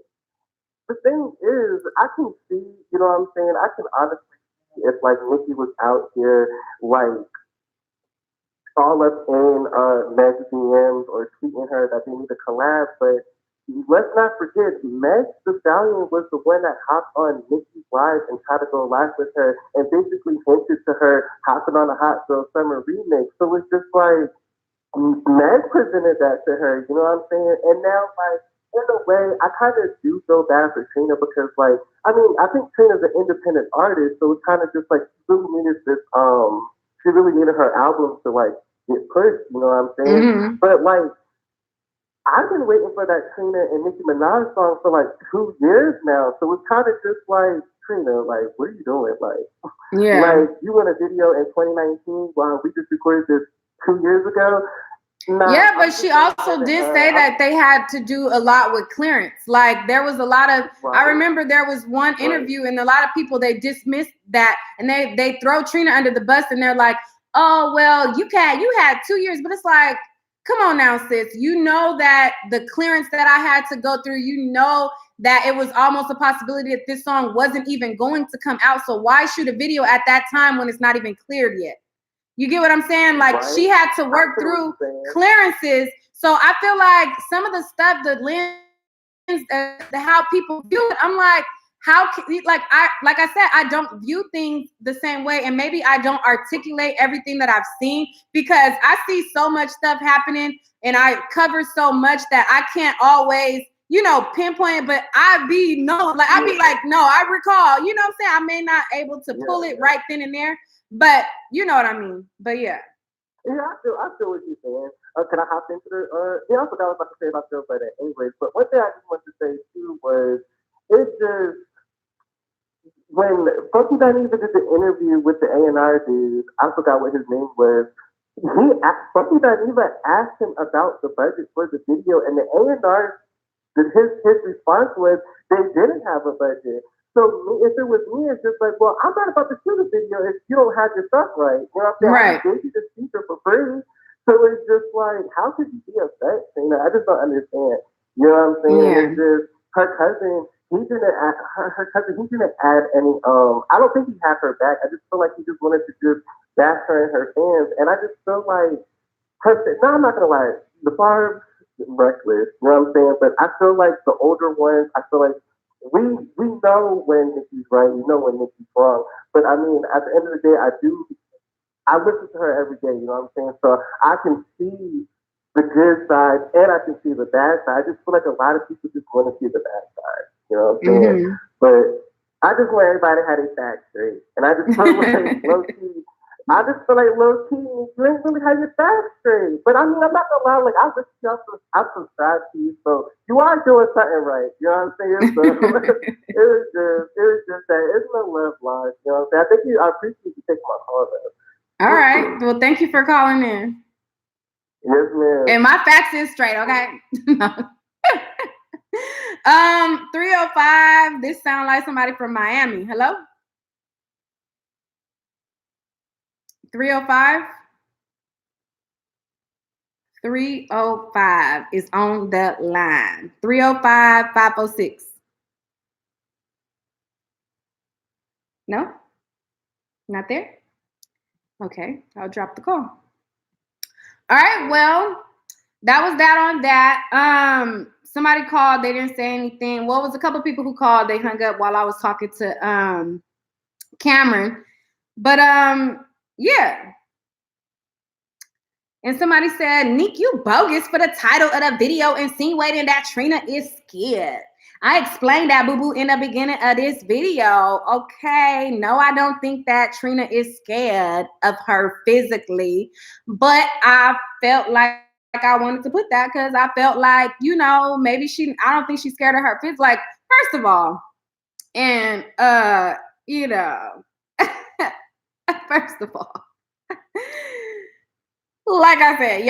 the thing is, I can see, you know what I'm saying? I can honestly see if like Nicki was out here like all up in Meg's DMs or tweeting her that they need to collab, but let's not forget, Meg the Stallion was the one that hopped on Nicki's live and tried to go live with her and basically hinted to her hopping on a Hot Girl Summer remix. So it's just like Meg presented that to her, you know what I'm saying? And now, like, in a way, I kind of do feel bad for Trina because, like, I mean, I think Trina's an independent artist, so it's kind of just like she really needed her album to like get pushed, you know what I'm saying? But like, I've been waiting for that Trina and Nicki Minaj song for like 2 years now. So it's kind of just like, Trina, like, what are you doing? Yeah. Like you went a video in 2019 while we just recorded this 2 years ago. Nah, Yeah, I'm but just she gonna also give it did her. say that they had to do a lot with clearance. Like there was a lot of I Right. remember there was one Right. interview and a lot of people they dismissed that and they throw Trina under the bus and they're like, "Oh, well, you had 2 years." But it's like, come on now, sis. You know that the clearance that I had to go through, you know that it was almost a possibility that this song wasn't even going to come out. So why shoot a video at that time when it's not even cleared yet? You get what I'm saying? Like Right. she had to work I feel what through you're saying. clearances. So I feel like some of the stuff, the lens, how people view it, I'm like, like I said, I don't view things the same way, and maybe I don't articulate everything that I've seen because I see so much stuff happening, and I cover so much that I can't always, pinpoint it. But I be no, I recall, you know what I'm saying? I may not able to pull it right then and there. But you know what I mean. But yeah. Yeah, I feel what you're saying. Can I hop into the? Yeah, I forgot what I was about to say about Joe Budden. Anyways, but one thing I just wanted to say too was it's just when Funky Dineva did the interview with the A&R dude. I forgot what his name was. Funky Dineva asked him about the budget for the video, and the A&R his response was they didn't have a budget. So if it was me, it's just like, well, I'm not about to shoot a video if you don't have your stuff right. You know what I'm saying? Right. I gave you the speaker for free. So it's just like, how could you be upset saying that? I just don't understand. You know what I'm saying? Yeah. It's just her cousin. He didn't add her cousin. He didn't add any. I don't think he had her back. I just feel like he just wanted to just bash her and her fans. And I just feel like her. No, I'm not gonna lie. The barbz reckless. You know what I'm saying? But I feel like the older ones. I feel like we know when Nicki's right, we know when Nicki's wrong. But I mean, at the end of the day, I listen to her every day, you know what I'm saying? So I can see the good side and I can see the bad side. I just feel like a lot of people just want to see the bad side, you know what I'm saying? Mm-hmm. But I just want everybody to have their facts straight. And I just feel like low key, you ain't really have your facts straight. But I mean, I'm not gonna lie, like I listen to y'all, I subscribe to you, so you are doing something right. You know what I'm saying? So it was just that it's no love lost. You know what I'm saying? I appreciate you taking my call though. All right. Well, thank you for calling in. Yes, ma'am. And my facts is straight, okay? 305. This sounds like somebody from Miami. Hello? 305. 305 is on the line. 305-506. No? Not there? Okay, I'll drop the call. All right, well, that was that on that. Somebody called, they didn't say anything. Well, it was a couple people who called, they hung up while I was talking to Cameron. But yeah. And somebody said, Nick, you bogus for the title of the video insinuating that Trina is scared. I explained that, boo-boo, in the beginning of this video. Okay, no, I don't think that Trina is scared of her physically, but I felt like I wanted to put that because I felt like, maybe I don't think she's scared of her physically. Like, first of all, and, first of all, like I said,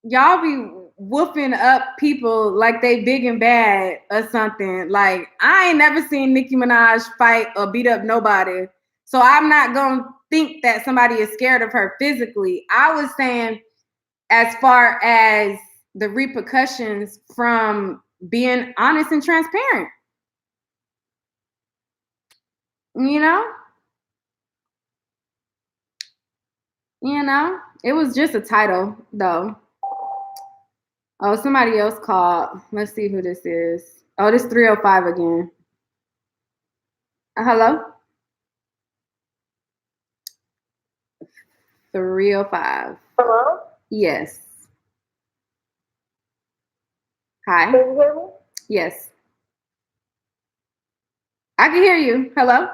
y'all be whooping up people like they big and bad or something. Like I ain't never seen Nicki Minaj fight or beat up nobody. So I'm not gonna think that somebody is scared of her physically. I was saying as far as the repercussions from being honest and transparent. It was just a title though. Oh, somebody else called. Let's see who this is. Oh, this 305 again. Hello? 305. Hello? Yes. Hi. Can you hear me? Yes. I can hear you. Hello?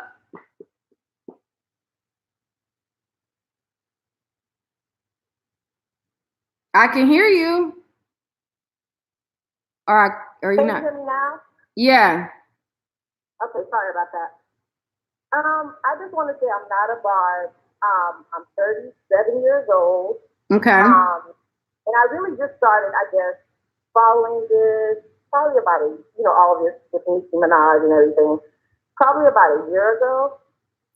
I can hear you. Or are you Can not? you hear me now? Yeah. Okay, sorry about that. I just want to say I'm not a barb. I'm 37 years old. Okay. And I really just started, I guess, following this probably about all of this with Nicki Minaj and everything, probably about a year ago.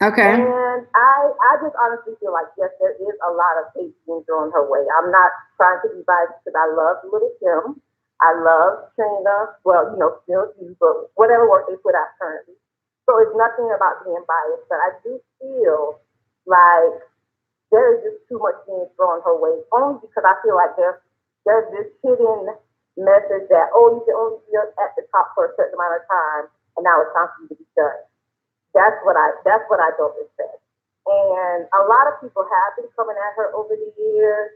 Okay. And I just honestly feel like, yes, there is a lot of hate being thrown her way. I'm not trying to be biased because I love Little Kim. I love Trina. Well, still do, but whatever work they put out currently. So it's nothing about being biased, but I do feel like there is just too much being thrown her way, only because I feel like there's this hidden message that, oh, you can only be at the top for a certain amount of time, and now it's time for you to be done. That's what I don't respect. And a lot of people have been coming at her over the years,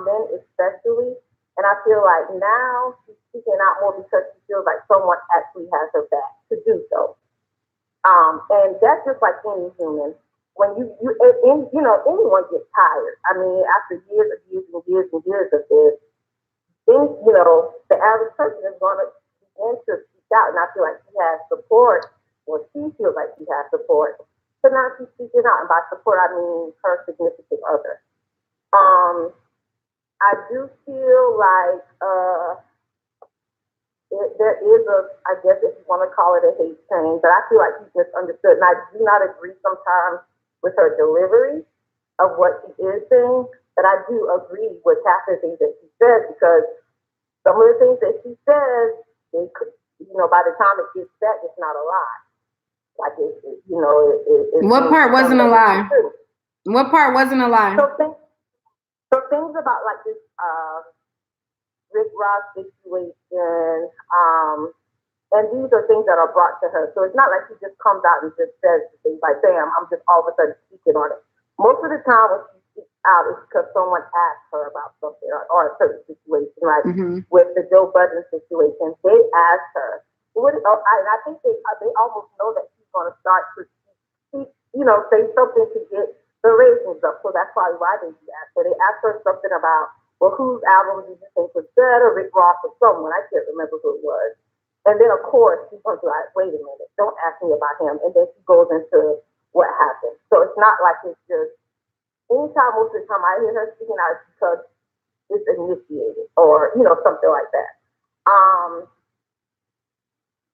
men especially. And I feel like now she's speaking out more because she feels like someone actually has her back to do so. And that's just like any human. When anyone gets tired. I mean, after years and years and years and years of this, things, the average person is going to begin to speak out. And I feel like she has support, or she feels like she has support. So now she's speaking out. And by support, I mean her significant other. Um, I do feel like there is I guess if you want to call it a hate train, but I feel like she's misunderstood. And I do not agree sometimes with her delivery of what she is saying, but I do agree with half the things that she says because some of the things that she says, they could, by the time it gets set, it's not a lie. Like What part wasn't a lie? What part wasn't a lie? So things about like this Rick Ross situation, and these are things that are brought to her. So it's not like she just comes out and just says things like, bam, I'm just all of a sudden speaking on it. Most of the time when she speaks out, it's because someone asked her about something or a certain situation, like with the Joe Budden situation. They asked her, and I think they almost know that she's going to start to speak, say something to get the ratings up. So that's probably why they asked her. They asked her something about, well, whose album do you think was better, Rick Ross or someone? I can't remember who it was. And then, of course, she's going to be like, wait a minute, don't ask me about him. And then she goes into what happened. So it's not like it's just, anytime, most of the time I hear her speaking out, it's because it's initiated or, something like that.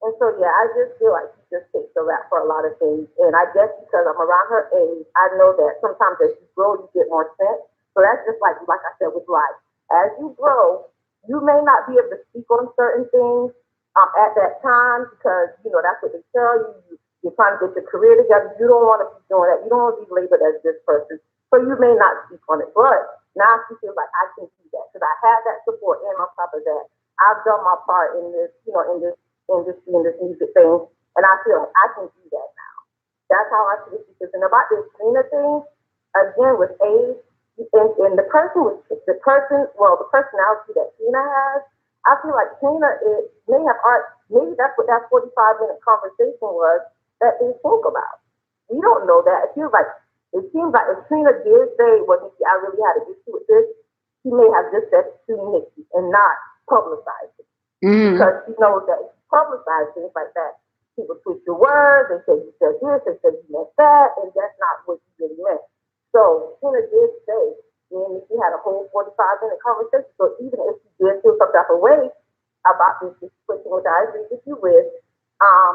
And so, yeah, I just feel like she just takes the rap for a lot of things. And I guess because I'm around her age, I know that sometimes as you grow, you get more sense. So that's just like I said, with life. As you grow, you may not be able to speak on certain things at that time because, that's what they tell you. You're trying to get your career together. You don't want to be doing that. You don't want to be labeled as this person. So you may not speak on it. But now she feels like I can do that because I have that support. And on top of that, I've done my part in this, in this industry, in this music thing. And I feel like I can do that now. That's how I feel. And about this Trina thing, again, with age, and the personality that Trina has, I feel like Trina may have art. Maybe that's what that 45-minute conversation was that they spoke about. We don't know that. It seems like if Trina did say, "Well, Nikki, I really had an issue with this," she may have just said it to Nikki and not publicized it because she knows that if you publicize things like that, people twist your words. They say you said this, they say you meant that, and that's not what you really meant. So Trina did say, and she had a whole 45-minute conversation. So even if she did feel some type of way about this situation, which I agree with you with,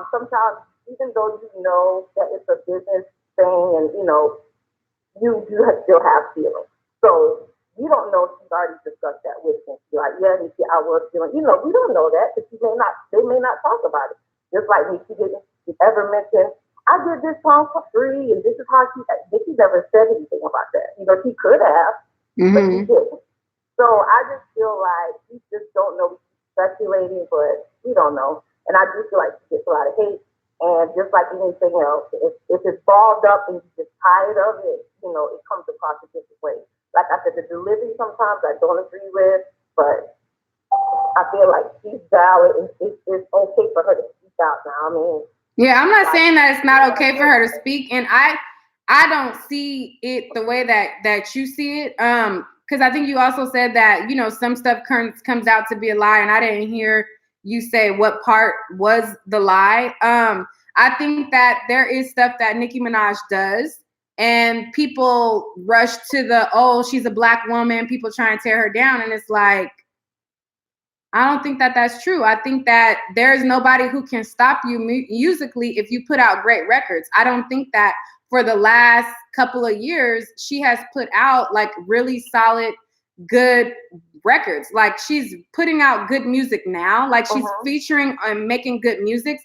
sometimes even though you know that it's a business thing and you do still have feelings. So you don't know if she's already discussed that with him. She's like, yeah, Nikki, I was feeling. We don't know that because they may not talk about it. Just like Nikki didn't ever mention, I did this song for free, and this is how Nikki never said anything about that. She could have, but she didn't. So I just feel like we just don't know. We're speculating, but we don't know. And I do feel like she gets a lot of hate. And just like anything else, if it's balled up and you're just tired of it, it comes across a different way. Like I said, the delivery sometimes I don't agree with, but I feel like she's valid and it's okay for her to speak out now. I mean, yeah, I'm not saying that it's not okay for her to speak, and I don't see it the way that you see it. because I think you also said that, you know, some stuff comes out to be a lie, and I didn't hear you say what part was the lie. I think that there is stuff that Nicki Minaj does, and people rush to the, oh, she's a Black woman, people try and tear her down, and it's like, I don't think that that's true. I think that there's nobody who can stop you musically if you put out great records. I don't think that for the last couple of years, she has put out like really solid, good records. Like she's putting out good music now. Like she's featuring and making good music,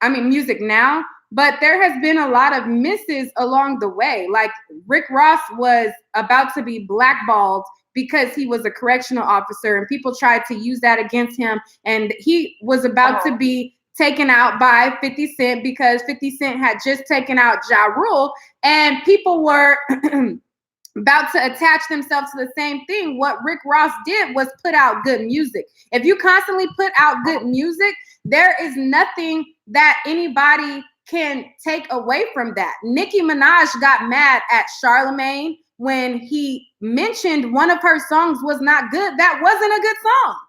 music now. But there has been a lot of misses along the way. Like Rick Ross was about to be blackballed because he was a correctional officer, and people tried to use that against him. And he was about to be taken out by 50 Cent because 50 Cent had just taken out Ja Rule, and people were about to attach themselves to the same thing. What Rick Ross did was put out good music. If you constantly put out good music, there is nothing that anybody can take away from that. Nicki Minaj got mad at Charlemagne when he mentioned one of her songs was not good. That wasn't a good song.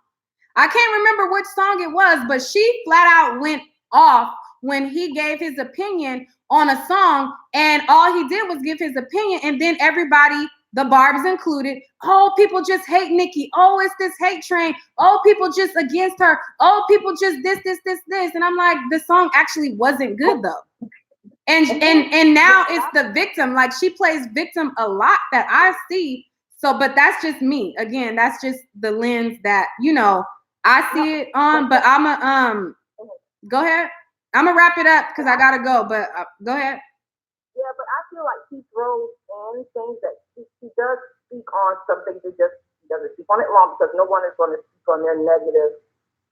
I can't remember which song it was, but she flat out went off when he gave his opinion on a song, and all he did was give his opinion, and then everybody, the Barbz included, oh, people just hate Nicki. Oh, it's this hate train. Oh, people just against her. Oh, people just this. And I'm like, the song actually wasn't good though. And now it's the victim. Like she plays victim a lot that I see. So, but that's just me. Again, that's just the lens that, you know, I see it on. But go ahead. I'm gonna wrap it up because I gotta go. But go ahead. Yeah, but I feel like she throws in things that she does speak on something that just she doesn't speak on it long because no one is going to speak on their negative.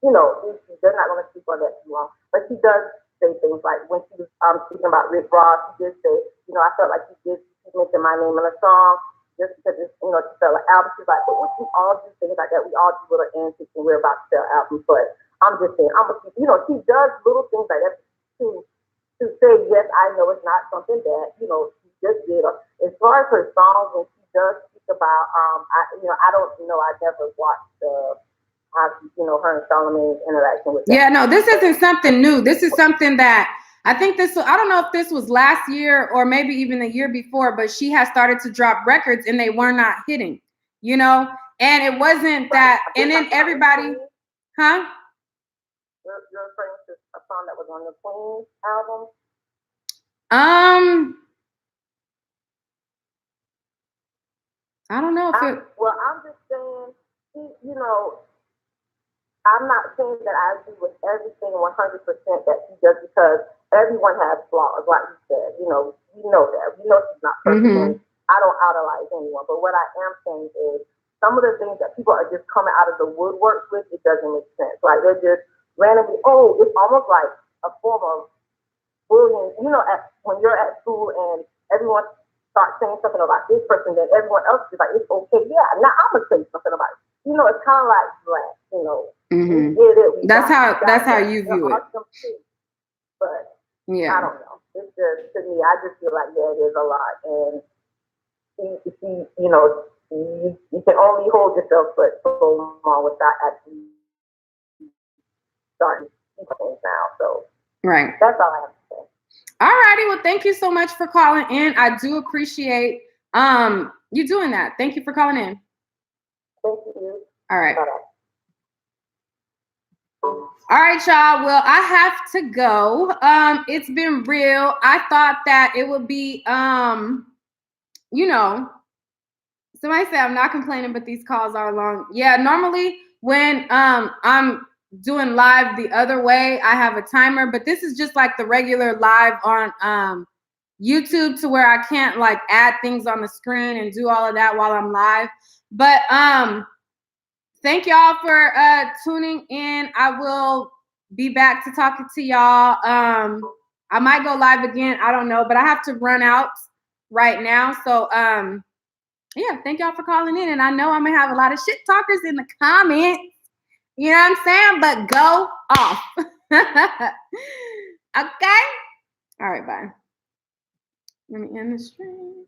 You know, they're not going to speak on that too long. But she does say things like when she was speaking about Rick Ross, she did say, you know, I felt like she mentioned my name in a song just because it's, you know, she felt like album. She's like, but we all do things like that. We all do little antics when we're about to sell albums. But I'm just saying, you know, she does little things like that to say, yes, I know it's not something that, you know, she just did. As far as her songs, when she does speak about, I don't know, I never watched how, you know, her and Charlemagne's interaction with that. Yeah, no, this isn't something new. This is something that I think I don't know if this was last year or maybe even the year before, but she has started to drop records and they were not hitting, you know, and it wasn't that, and then everybody, huh? You're referring to a song that was on the Queen album? I don't know if well, I'm just saying, you know, I'm not saying that I agree with everything 100% that she does because everyone has flaws, like you said. You know, we know that. We know she's not perfect. I don't idolize anyone, but what I am saying is some of the things that people are just coming out of the woodwork with, it doesn't make sense. Like they're just randomly, it's almost like a form of bullying. You know, when you're at school and everyone starts saying something about this person, then everyone else is like, it's okay. Yeah, now I'm gonna say something about it. You know, it's kind of like black. You know, we did it. That's how you view it. But yeah, I don't know. It's just, to me, I just feel like it is a lot, and you know, you can only hold yourself for so long without actually starting things now. So right. That's all I have to say. All righty. Well, thank you so much for calling in. I do appreciate you doing that. Thank you for calling in. Thank you. All right. Bye-bye. All right, y'all. Well, I have to go. It's been real. I thought that it would be, you know, somebody said I'm not complaining, but these calls are long. Yeah, normally when I'm doing live the other way, I have a timer, but this is just like the regular live on YouTube to where I can't like add things on the screen and do all of that while I'm live. But thank y'all for tuning in. I will be back to talking to y'all. I might go live again. I don't know, but I have to run out right now. So yeah, thank y'all for calling in. And I know I'm gonna have a lot of shit talkers in the comments. You know what I'm saying? But go off. Okay? All right, bye. Let me end the stream.